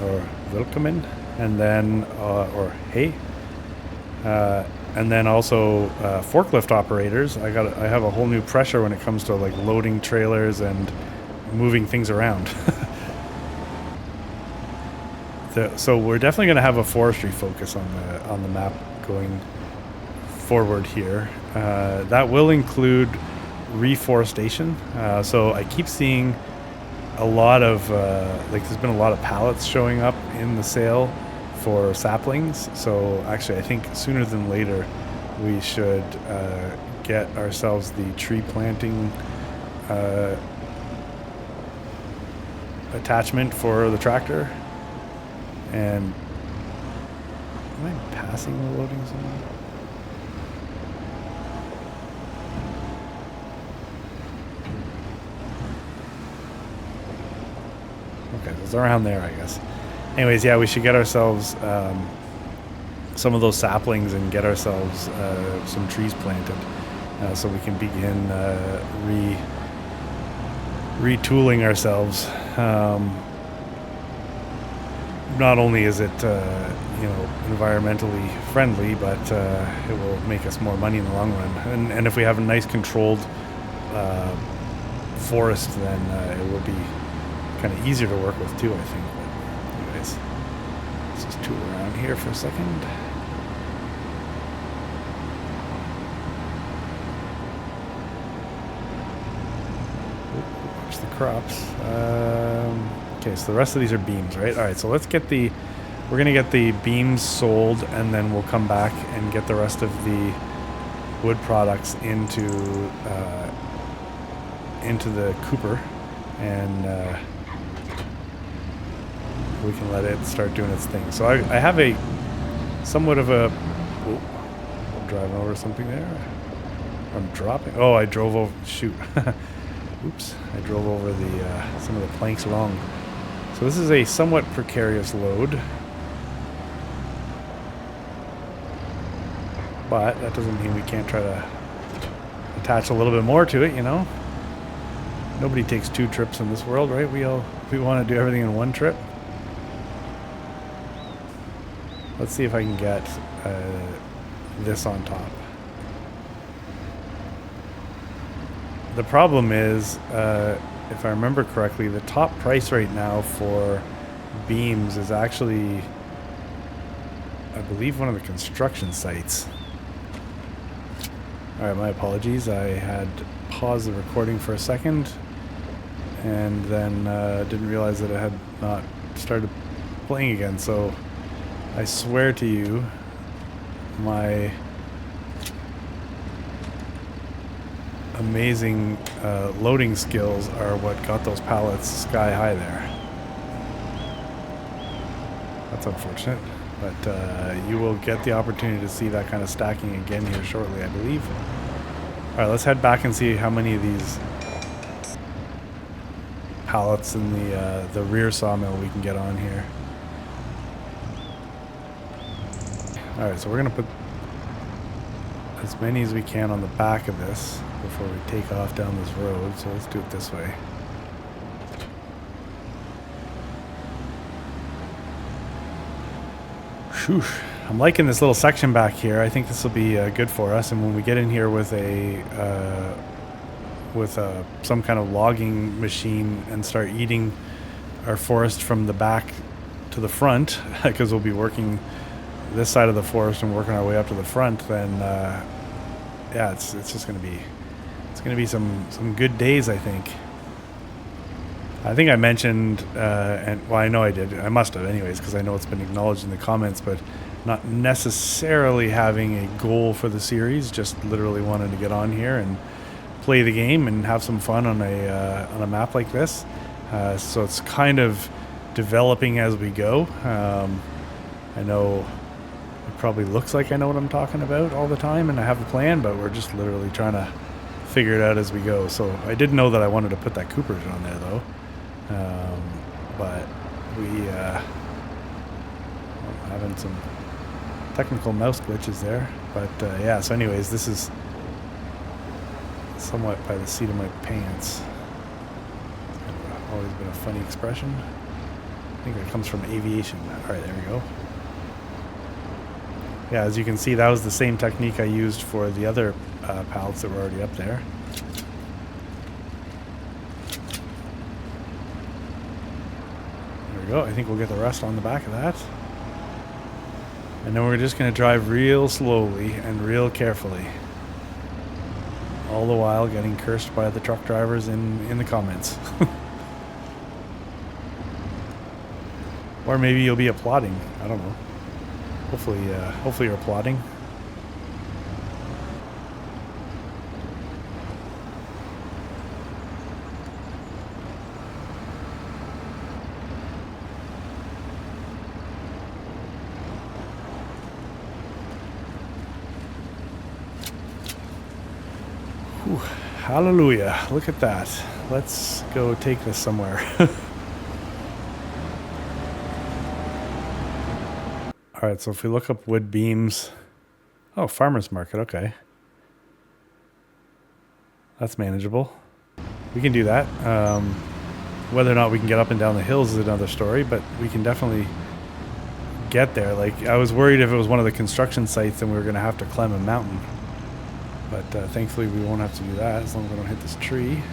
[SPEAKER 1] or willkommen, and then, or hey, and then also forklift operators. I have a whole new pressure when it comes to like loading trailers and moving things around. So we're definitely going to have a forestry focus on the map going forward here. That will include reforestation. So I keep seeing a lot of like there's been a lot of pallets showing up in the sale for saplings. So actually I think sooner than later we should get ourselves the tree planting attachment for the tractor. And am I passing the loading zone? Okay, it's around there, I guess. Anyways, yeah, we should get ourselves some of those saplings and get ourselves some trees planted so we can begin retooling ourselves. Not only is it environmentally friendly, but it will make us more money in the long run. And if we have a nice controlled forest, then it will be kind of easier to work with too, I think. But anyways, let's just tool around here for a second. Watch the crops. Okay, so the rest of these are beams, right? All right, so let's get we're going to get the beams sold, and then we'll come back and get the rest of the wood products into the Cooper, and we can let it start doing its thing. So I have a somewhat of a... Oh, I'm driving over something there. I'm dropping. Oh, I drove over... Shoot. Oops. I drove over some of the planks wrong. So this is a somewhat precarious load. But that doesn't mean we can't try to attach a little bit more to it, you know? Nobody takes 2 trips in this world, right? We want to do everything in 1 trip. Let's see if I can get this on top. The problem is, if I remember correctly, the top price right now for beams is actually, I believe, one of the construction sites. Alright, my apologies. I had paused the recording for a second and then didn't realize that it had not started playing again. So I swear to you, my amazing loading skills are what got those pallets sky high there. That's unfortunate, but you will get the opportunity to see that kind of stacking again here shortly, I believe. Alright, let's head back and see how many of these pallets in the rear sawmill we can get on here. Alright, so we're going to put as many as we can on the back of this. before we take off down this road, so let's do it this way. Whew. I'm liking this little section back here. I think this will be good for us, and when we get in here with some kind of logging machine and start eating our forest from the back to the front, because we'll be working this side of the forest and working our way up to the front, then yeah, it's just gonna be some good days, I think. I think I mentioned, and well, I know I did. I must have, anyways, because I know it's been acknowledged in the comments. But not necessarily having a goal for the series. Just literally wanted to get on here and play the game and have some fun on a map like this. So it's kind of developing as we go. I know it probably looks like I know what I'm talking about all the time, and I have a plan, but we're just literally trying to figure it out as we go. So I did know that I wanted to put that Cooperage on there, though. But we having some technical mouse glitches there. But yeah, so anyways, this is somewhat by the seat of my pants. Always been a funny expression. I think that comes from aviation. All right, there we go. Yeah, as you can see, that was the same technique I used for the other pallets that were already up there. There we go. I think we'll get the rest on the back of that. And then we're just going to drive real slowly and real carefully. All the while getting cursed by the truck drivers in the comments. Or maybe you'll be applauding. I don't know. Hopefully you're applauding. Whew, hallelujah. Look at that. Let's go take this somewhere. All right, so if we look up wood beams, oh, farmer's market, okay. That's manageable. We can do that. Whether or not we can get up and down the hills is another story, but we can definitely get there. Like, I was worried if it was one of the construction sites and we were going to have to climb a mountain. But thankfully we won't have to do that as long as we don't hit this tree.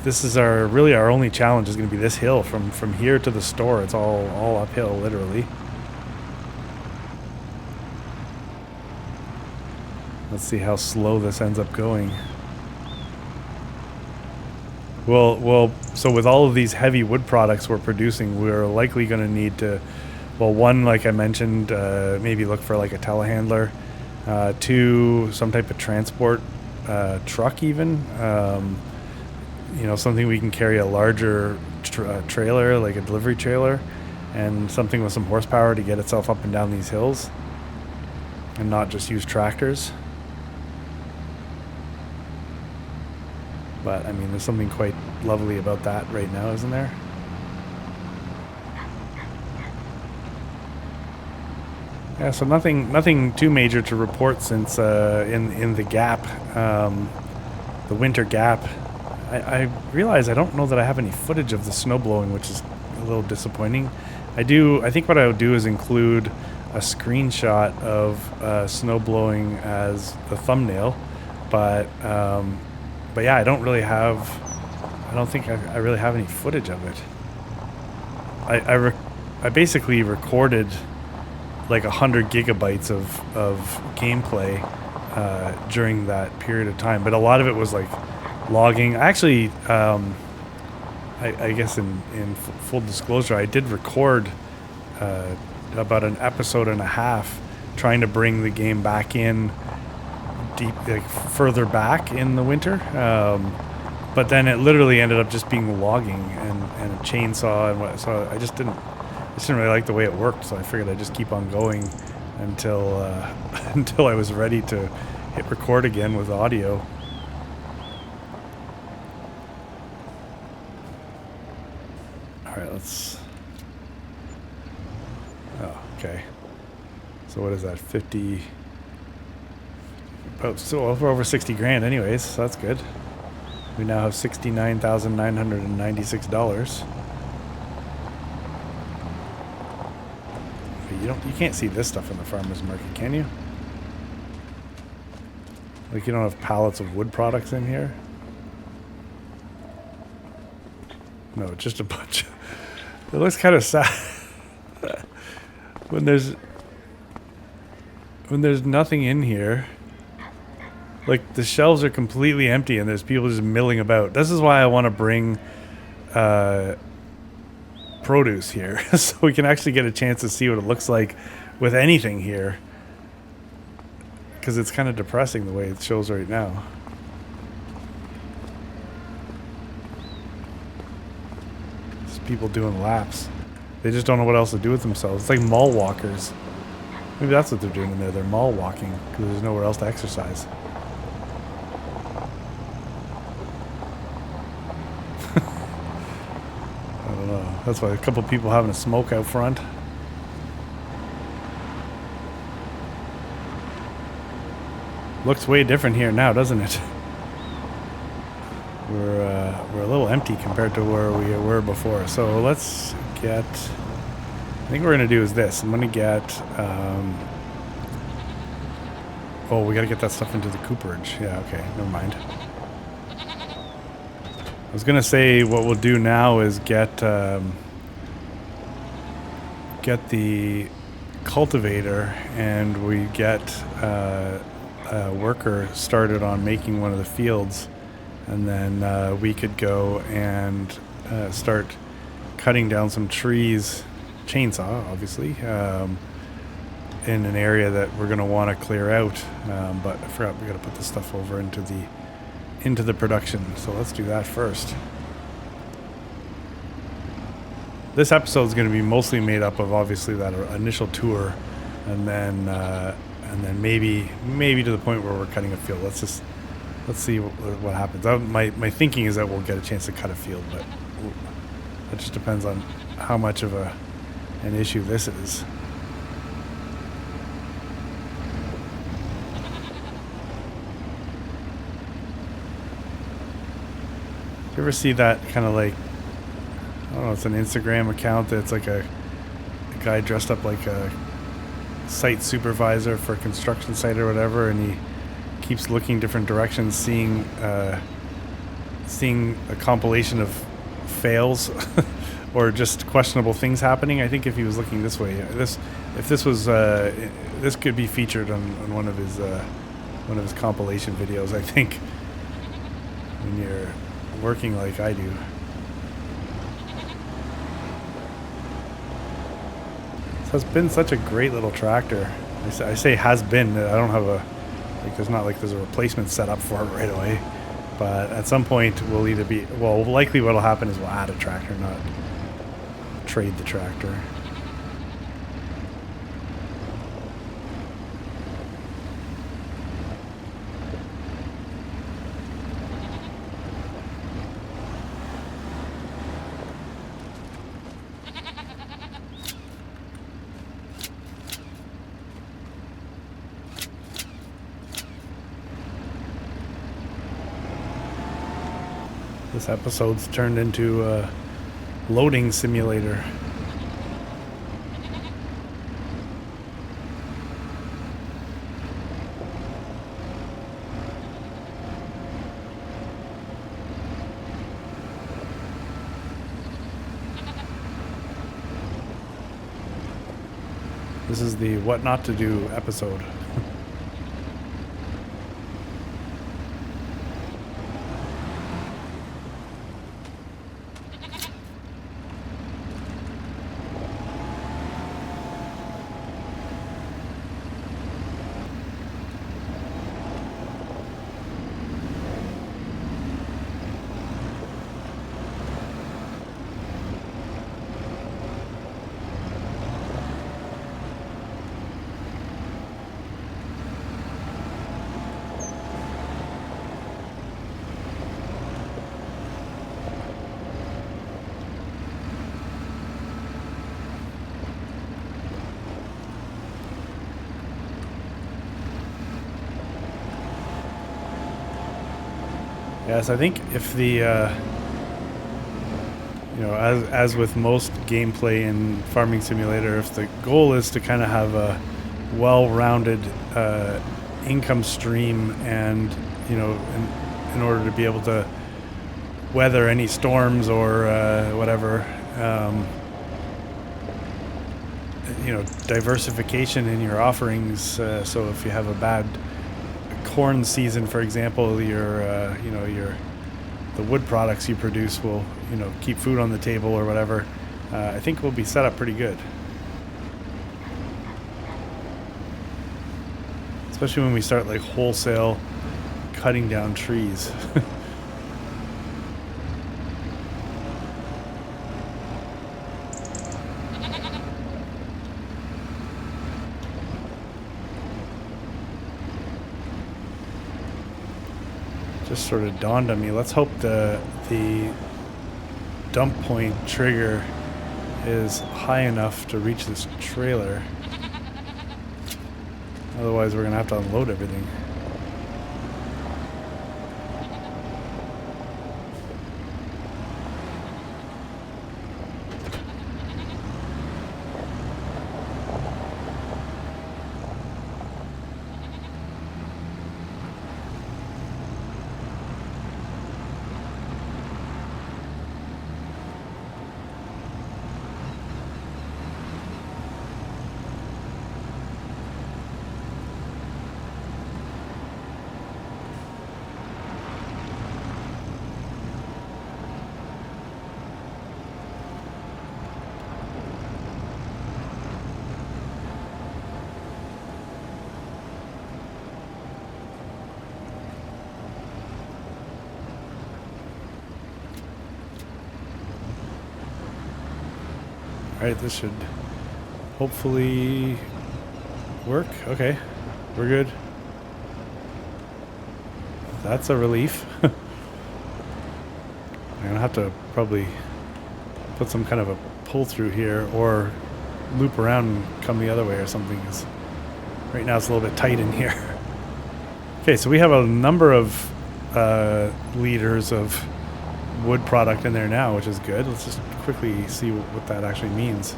[SPEAKER 1] This is really our only challenge is going to be this hill from here to the store. It's all uphill, literally. Let's see how slow this ends up going. Well, so with all of these heavy wood products we're producing, we're likely going to need to, well, one, like I mentioned, maybe look for like a telehandler. Two, some type of transport truck even. You know, something we can carry a larger trailer, like a delivery trailer, and something with some horsepower to get itself up and down these hills and not just use tractors. But I mean, there's something quite lovely about that right now, isn't there? Yeah, so nothing too major to report since in the gap, the winter gap. I realize I don't know that I have any footage of the snow blowing, which is a little disappointing. I think what I would do is include a screenshot of snow blowing as the thumbnail, but yeah, I don't think I really have any footage of it. I basically recorded like 100 gigabytes of gameplay during that period of time, but a lot of it was like logging. Actually, I guess in full disclosure, I did record about an episode and a half trying to bring the game back in deep, like further back in the winter. But then it literally ended up just being logging and a chainsaw and what. So I just didn't really like the way it worked. So I figured I'd just keep on going until until I was ready to hit record again with audio. All right, let's. Oh, okay. So what is that? 50, Oh, so over 60 grand anyways, so that's good. We now have $69,996. You can't see this stuff in the farmer's market, can you? Like, you don't have pallets of wood products in here? No, just a bunch. It looks kind of sad when there's nothing in here. Like, the shelves are completely empty and there's people just milling about. This is why I want to bring produce here so we can actually get a chance to see what it looks like with anything here, because it's kind of depressing the way it shows right now. Just people doing laps. They just don't know what else to do with themselves. It's like mall walkers. Maybe that's what they're doing in there. They're mall walking because there's nowhere else to exercise. I don't know. That's why a couple people having a smoke out front. Looks way different here now, doesn't it? We're a little empty compared to where we were before. So let's get. I think what we're gonna do is this. I'm gonna get. Oh, we gotta get that stuff into the cooperage. Yeah. Okay. Never mind. I was gonna say what we'll do now is get the cultivator, and we get a worker started on making one of the fields, and then we could go and start cutting down some trees, chainsaw obviously, in an area that we're gonna want to clear out. But I forgot we gotta put this stuff over into the production. So let's do that first. This episode is going to be mostly made up of obviously that initial tour, and then maybe to the point where we're cutting a field. Let's see what happens. My thinking is that we'll get a chance to cut a field, but it just depends on how much of an issue this is. Do you ever see that kind of like, I don't know, it's an Instagram account that's like a guy dressed up like a site supervisor for a construction site or whatever, and he keeps looking different directions, seeing a compilation of fails or just questionable things happening. I think if he was looking this way, this could be featured on one of his compilation videos, I think, when you're working like I do. So it's been such a great little tractor. I say has been. I don't have there's a replacement set up for it right away. But at some point likely what'll happen is we'll add a tractor, not trade the tractor. This episode's turned into a loading simulator. This is the what not to do episode. Yes, I think if the as with most gameplay in Farming Simulator, if the goal is to kind of have a well-rounded income stream, and in order to be able to weather any storms or whatever, diversification in your offerings. So if you have a bad corn season, for example, the wood products you produce will keep food on the table or whatever. I think we'll be set up pretty good, especially when we start like wholesale cutting down trees. Just sort of dawned on me. Let's hope the dump point trigger is high enough to reach this trailer. Otherwise, we're gonna have to unload everything. Alright, this should hopefully work. Okay, we're good. That's a relief. I'm gonna have to probably put some kind of a pull through here, or loop around and come the other way or something, because right now it's a little bit tight in here. Okay, so we have a number of liters of wood product in there now, which is good. Let's just quickly see what that actually means.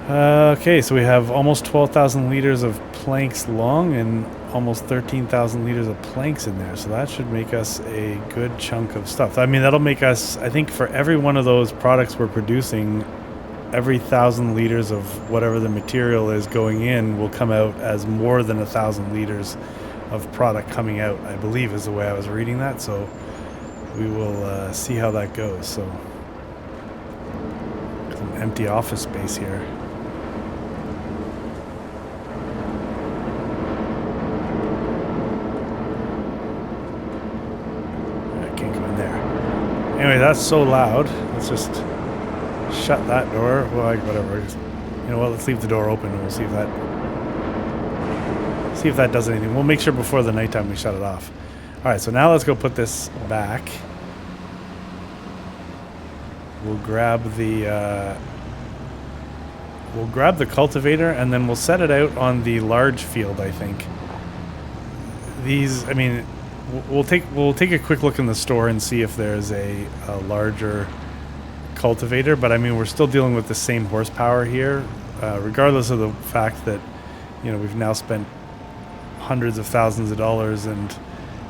[SPEAKER 1] Okay, so we have almost 12,000 liters of planks long and almost 13,000 liters of planks in there. So that should make us a good chunk of stuff. I mean, that'll make us, I think, for every one of those products we're producing, every 1,000 liters of whatever the material is going in will come out as more than 1,000 liters of product coming out, I believe is the way I was reading that. So we will see how that goes. So some empty office space here. I can't go in there. Anyway, that's so loud. Let's just shut that door. Well, whatever. Just, you know what? Let's leave the door open and we'll see if that does anything. We'll make sure before the nighttime we shut it off. All right, so now let's go put this back. We'll grab the cultivator, and then we'll set it out on the large field, I think. These, I mean, we'll take a quick look in the store and see if there's a larger cultivator, but I mean, we're still dealing with the same horsepower here, regardless of the fact that, we've now spent hundreds of thousands of dollars, and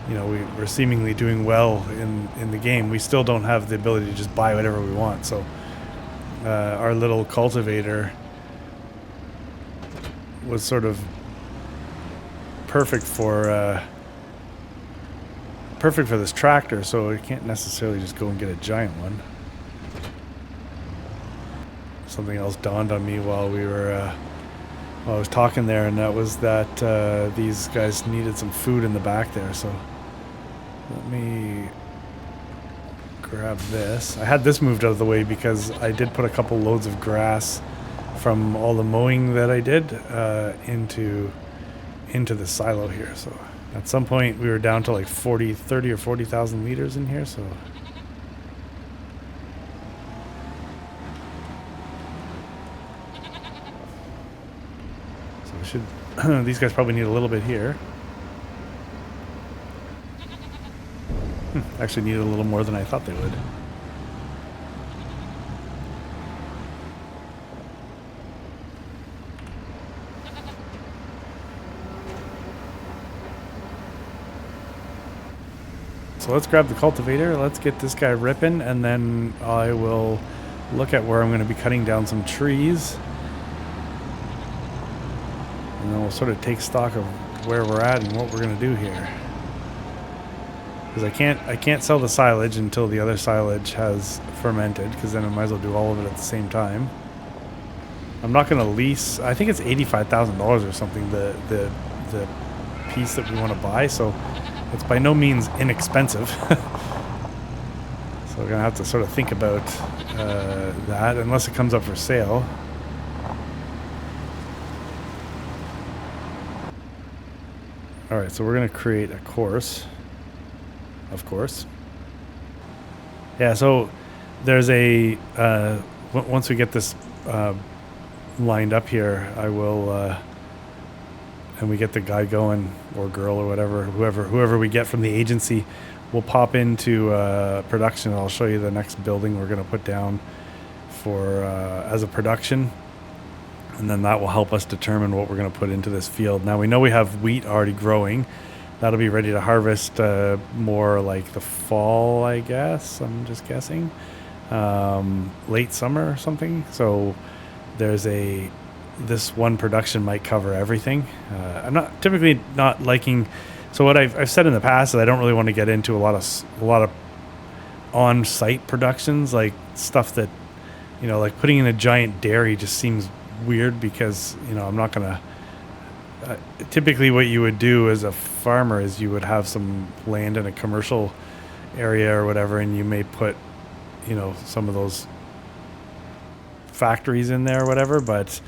[SPEAKER 1] we're seemingly doing well in the game. We still don't have the ability to just buy whatever we want. So our little cultivator was sort of perfect for this tractor. So we can't necessarily just go and get a giant one. Something else dawned on me while I was talking there, and that was that these guys needed some food in the back there. So let me grab this. I had this moved out of the way because I did put a couple loads of grass from all the mowing that I did into the silo here. So at some point we were down to like 30 or 40,000 liters in here. So we should. These guys probably need a little bit here. Actually needed a little more than I thought they would. So let's grab the cultivator, let's get this guy ripping, and then I will look at where I'm going to be cutting down some trees. And then we'll sort of take stock of where we're at and what we're going to do here. Because I can't sell the silage until the other silage has fermented, because then I might as well do all of it at the same time. I'm not going to lease. I think it's $85,000 or something, the piece that we want to buy, so it's by no means inexpensive. So we're going to have to sort of think about that, unless it comes up for sale. Alright, so we're going to create a course. Of course. Yeah, so there's a... once we get this lined up here, I will... and we get the guy going, or girl, or whatever, whoever we get from the agency, we'll pop into production, and I'll show you the next building we're going to put down for as a production. And then that will help us determine what we're going to put into this field. Now we know we have wheat already growing. That'll be ready to harvest more like the fall, I guess. I'm just guessing. Late summer or something. So there's this one production might cover everything. I'm not typically not liking. So what I've said in the past is I don't really want to get into a lot of on-site productions, like stuff that, like putting in a giant dairy just seems weird, because I'm not gonna. Typically, what you would do as a farmer is you would have some land in a commercial area or whatever, and you may put, some of those factories in there or whatever. But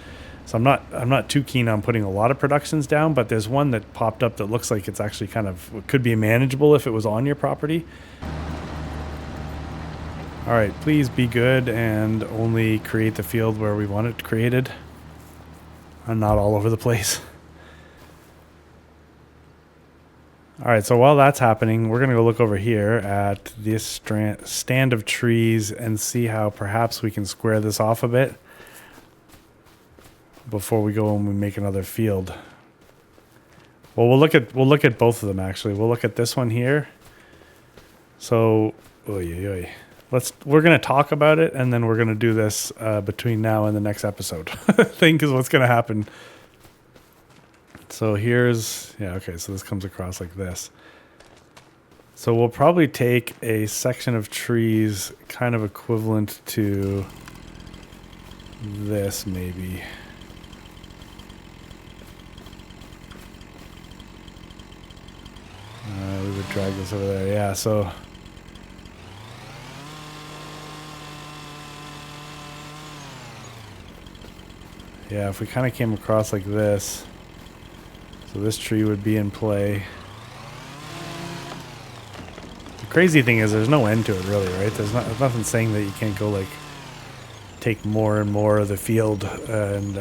[SPEAKER 1] so I'm not too keen on putting a lot of productions down. But there's one that popped up that looks like it's actually could be manageable if it was on your property. All right, please be good and only create the field where we want it created. I'm not all over the place. All right, so while that's happening, we're going to go look over here at this stand of trees and see how perhaps we can square this off a bit before we go and we make another field. Well, we'll look at both of them actually. We'll look at this one here. So, we're going to talk about it, and then we're going to do this between now and the next episode. I think is what's going to happen. So so this comes across like this. So we'll probably take a section of trees kind of equivalent to this maybe. We would drag this over there. Yeah, so... yeah, if we kind of came across like this, so this tree would be in play. The crazy thing is there's no end to it really, right? There's nothing saying that you can't go like take more and more of the field and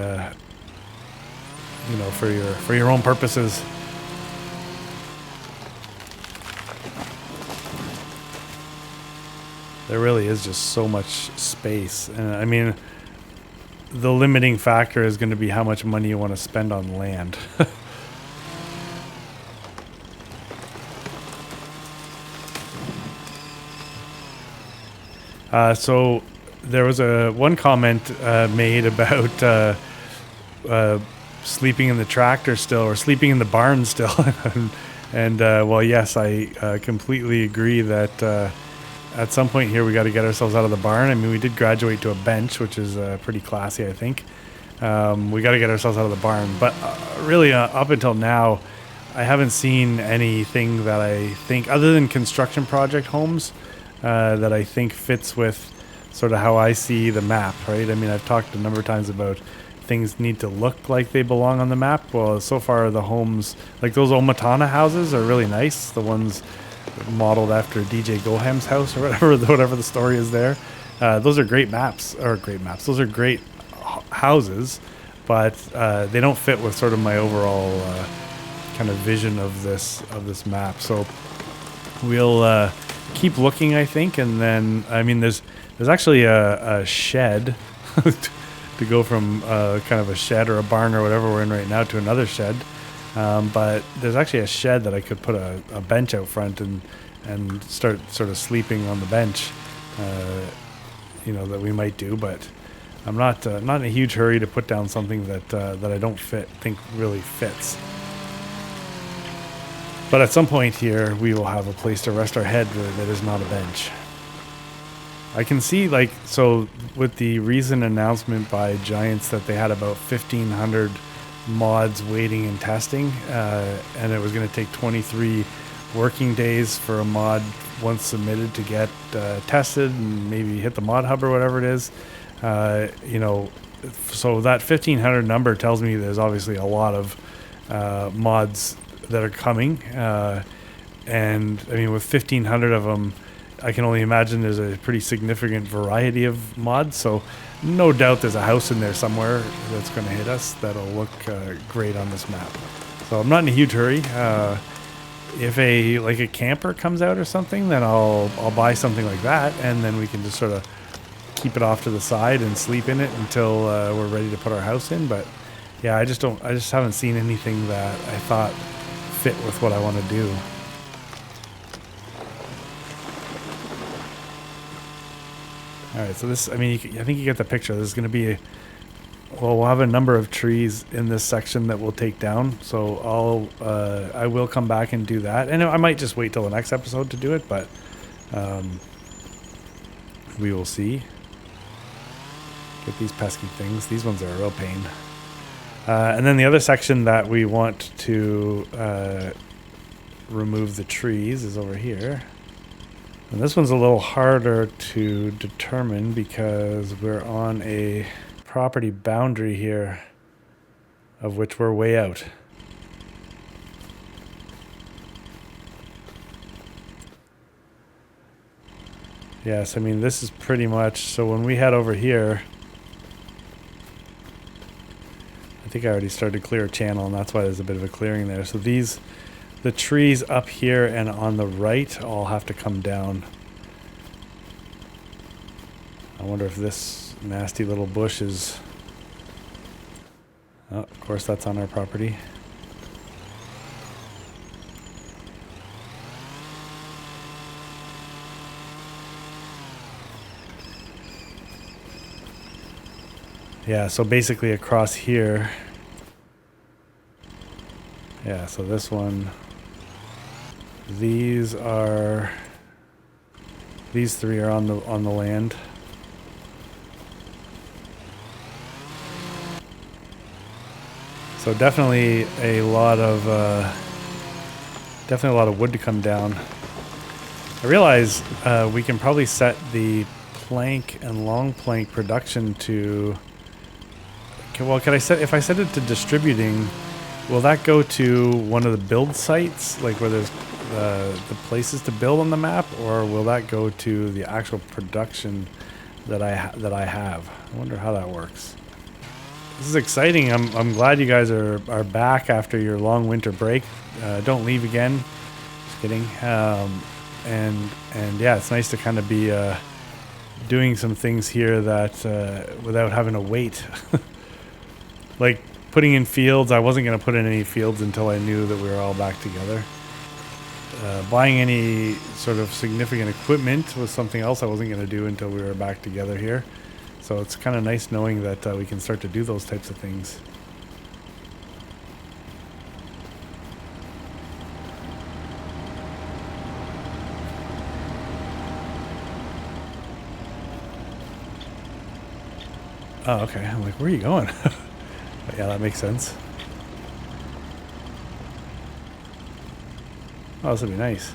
[SPEAKER 1] for your own purposes. There really is just so much space, and I mean, the limiting factor is going to be how much money you want to spend on land. So there was one comment made about sleeping in the tractor still, or sleeping in the barn still. and well, yes, I completely agree that at some point here we got to get ourselves out of the barn. I mean, we did graduate to a bench, which is pretty classy, I think. We got to get ourselves out of the barn. But really, up until now, I haven't seen anything that I think, other than construction project homes, that I think fits with sort of how I see the map, right? I mean, I've talked a number of times about things need to look like they belong on the map. Well, so far the homes, like those Omatana houses, are really nice. The ones modeled after DJ Goham's house or whatever the story is there. Those are great maps. Those are great houses, but they don't fit with sort of my overall kind of vision of this map. So we'll keep looking, I think, and then I mean, there's actually a shed to go from kind of a shed or a barn or whatever we're in right now to another shed. But there's actually a shed that I could put a bench out front and start sort of sleeping on the bench. That we might do, but I'm not in a huge hurry to put down something that I don't think really fits. But at some point here, we will have a place to rest our head that is not a bench. I can see, so with the recent announcement by Giants that they had about 1,500 mods waiting and testing, and it was going to take 23 working days for a mod once submitted to get tested and maybe hit the mod hub or whatever it is. So that 1,500 number tells me there's obviously a lot of mods that are coming. And I mean, with 1,500 of them, I can only imagine there's a pretty significant variety of mods. So no doubt there's a house in there somewhere that's going to hit us that'll look great on this map. So I'm not in a huge hurry. If a camper comes out or something, then I'll buy something like that, and then we can just sort of keep it off to the side and sleep in it until we're ready to put our house in. But yeah, I just haven't seen anything that I thought fit with what I want to do. All right, so this, I mean, I think you get the picture. There's going to be we'll have a number of trees in this section that we'll take down. So I will come back and do that. And I might just wait till the next episode to do it, but we will see. Get these pesky things. These ones are a real pain. And then the other section that we want to remove the trees is over here. And this one's a little harder to determine because we're on a property boundary here of which we're way out. Yes, I mean, this is pretty much, so when we head over here, I think I already started to clear a channel, and that's why there's a bit of a clearing there. So the trees up here and on the right all have to come down. I wonder if this nasty little bush is... Oh, of course, that's on our property. Yeah, so basically across here. Yeah, so this one. These three are on the land. So definitely a lot of wood to come down. I realize we can probably set the plank and long plank production to. Well, if I set it to distributing, will that go to one of the build sites, like where there's the places to build on the map, or will that go to the actual production that I have? I wonder how that works. This is exciting. I'm glad you guys are back after your long winter break. Don't leave again. Just kidding. And yeah, it's nice to kind of be doing some things here that without having to wait. Like putting in fields, I wasn't going to put in any fields until I knew that we were all back together. Buying any sort of significant equipment was something else I wasn't going to do until we were back together here. So it's kind of nice knowing that we can start to do those types of things. Oh, okay. I'm like, where are you going? But yeah, that makes sense. Oh, this would be nice.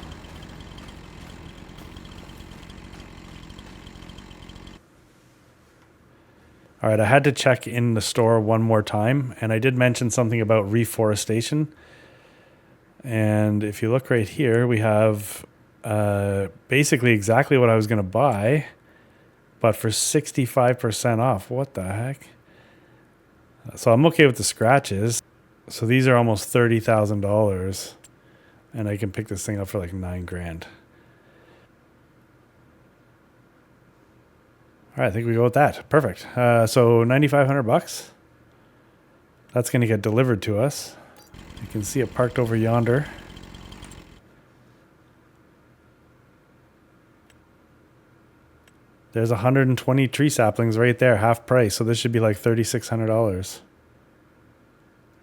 [SPEAKER 1] All right, I had to check in the store one more time, and I did mention something about reforestation. And if you look right here, we have basically exactly what I was going to buy, but for 65% off. What the heck? So I'm okay with the scratches. So these are almost $30,000, and I can pick this thing up for like $9,000. All right, I think we go with that. Perfect. So 9,500 bucks. That's going to get delivered to us. You can see it parked over yonder. There's 120 tree saplings right there, half price. So this should be like $3,600.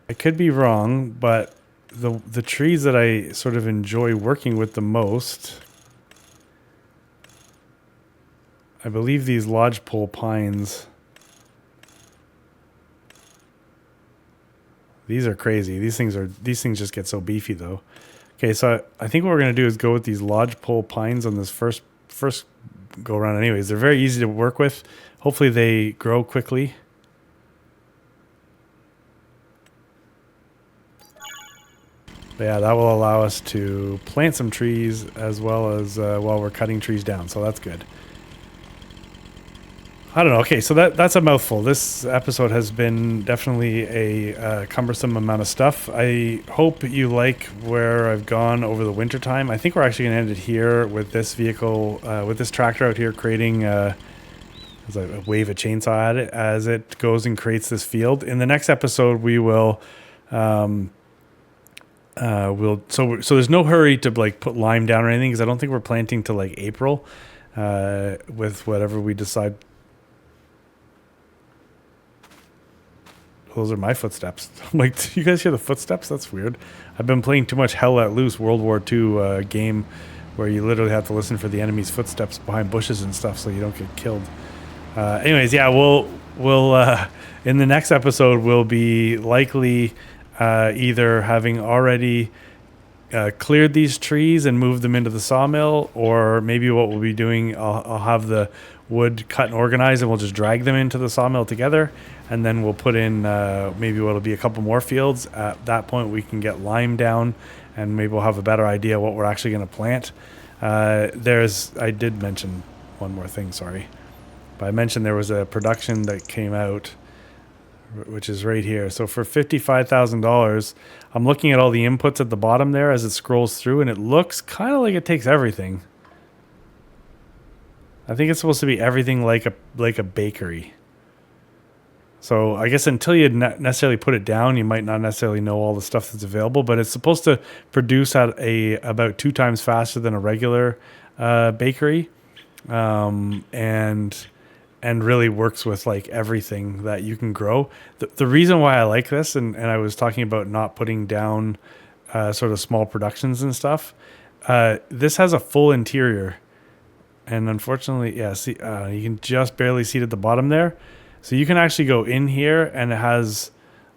[SPEAKER 1] I could be wrong, but the trees that I sort of enjoy working with the most, I believe these lodgepole pines. These are crazy. These things just get so beefy though. Okay, so I think what we're gonna do is go with these lodgepole pines on this first go around. Anyways, they're very easy to work with. Hopefully they grow quickly. But yeah, that will allow us to plant some trees as well as while we're cutting trees down. So that's good. I don't know. Okay, so that's a mouthful. This episode has been definitely a cumbersome amount of stuff. I hope you like where I've gone over the winter time. I think we're actually going to end it here with this vehicle, with this tractor out here creating, as I wave a chainsaw at it as it goes and creates this field. In the next episode, we will, so there's no hurry to like put lime down or anything because I don't think we're planting till like April, with whatever we decide. Those are my footsteps. I'm like, do you guys hear the footsteps? That's weird. I've been playing too much Hell Let Loose World War II game where you literally have to listen for the enemy's footsteps behind bushes and stuff so you don't get killed. Anyways, yeah, we'll in the next episode we'll be likely either having already cleared these trees and moved them into the sawmill, or maybe what we'll be doing, I'll have the wood cut and organized and we'll just drag them into the sawmill together, and then we'll put in maybe what'll be a couple more fields. At that point we can get lime down and maybe we'll have a better idea what we're actually going to plant. I did mention one more thing, sorry, but I mentioned there was a production that came out, which is right here. So for $55,000, I'm looking at all the inputs at the bottom there as it scrolls through, and it looks kind of like it takes everything. I think it's supposed to be everything like a bakery. So I guess until you necessarily put it down, you might not necessarily know all the stuff that's available, but it's supposed to produce at about 2 times faster than a regular bakery, and really works with like everything that you can grow. The reason why I like this, and I was talking about not putting down sort of small productions and stuff, this has a full interior. And unfortunately, yeah, see, you can just barely see it at the bottom there. So you can actually go in here and it has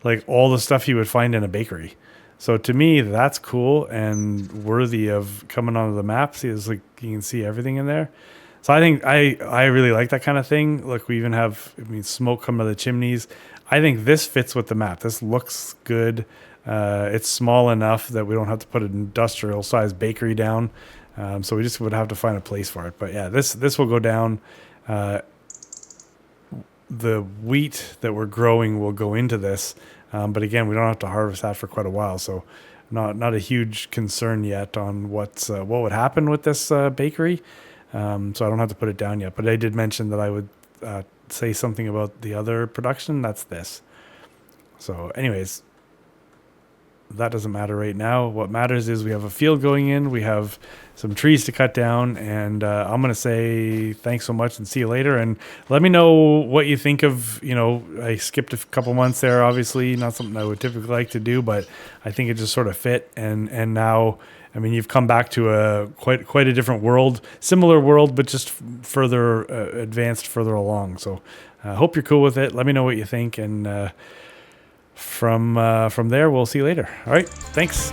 [SPEAKER 1] like all the stuff you would find in a bakery. So to me, that's cool and worthy of coming onto the map. See, it's like you can see everything in there. So I think I really like that kind of thing. Look, we even have, smoke coming out of the chimneys. I think this fits with the map. This looks good. It's small enough that we don't have to put an industrial sized bakery down. So we just would have to find a place for it. But yeah, this will go down. The wheat that we're growing will go into this. But again, we don't have to harvest that for quite a while. So not a huge concern yet on what would happen with this bakery. So I don't have to put it down yet. But I did mention that I would say something about the other production. That's this. So anyways, that doesn't matter right now. What matters is we have a field going in. We have some trees to cut down. And I'm going to say thanks so much and see you later. And let me know what you think of, I skipped a couple months there, obviously. Not something I would typically like to do, but I think it just sort of fit. And now, you've come back to a quite a different world, similar world, but just further advanced, further along. So I hope you're cool with it. Let me know what you think. And from there, we'll see you later. All right. Thanks.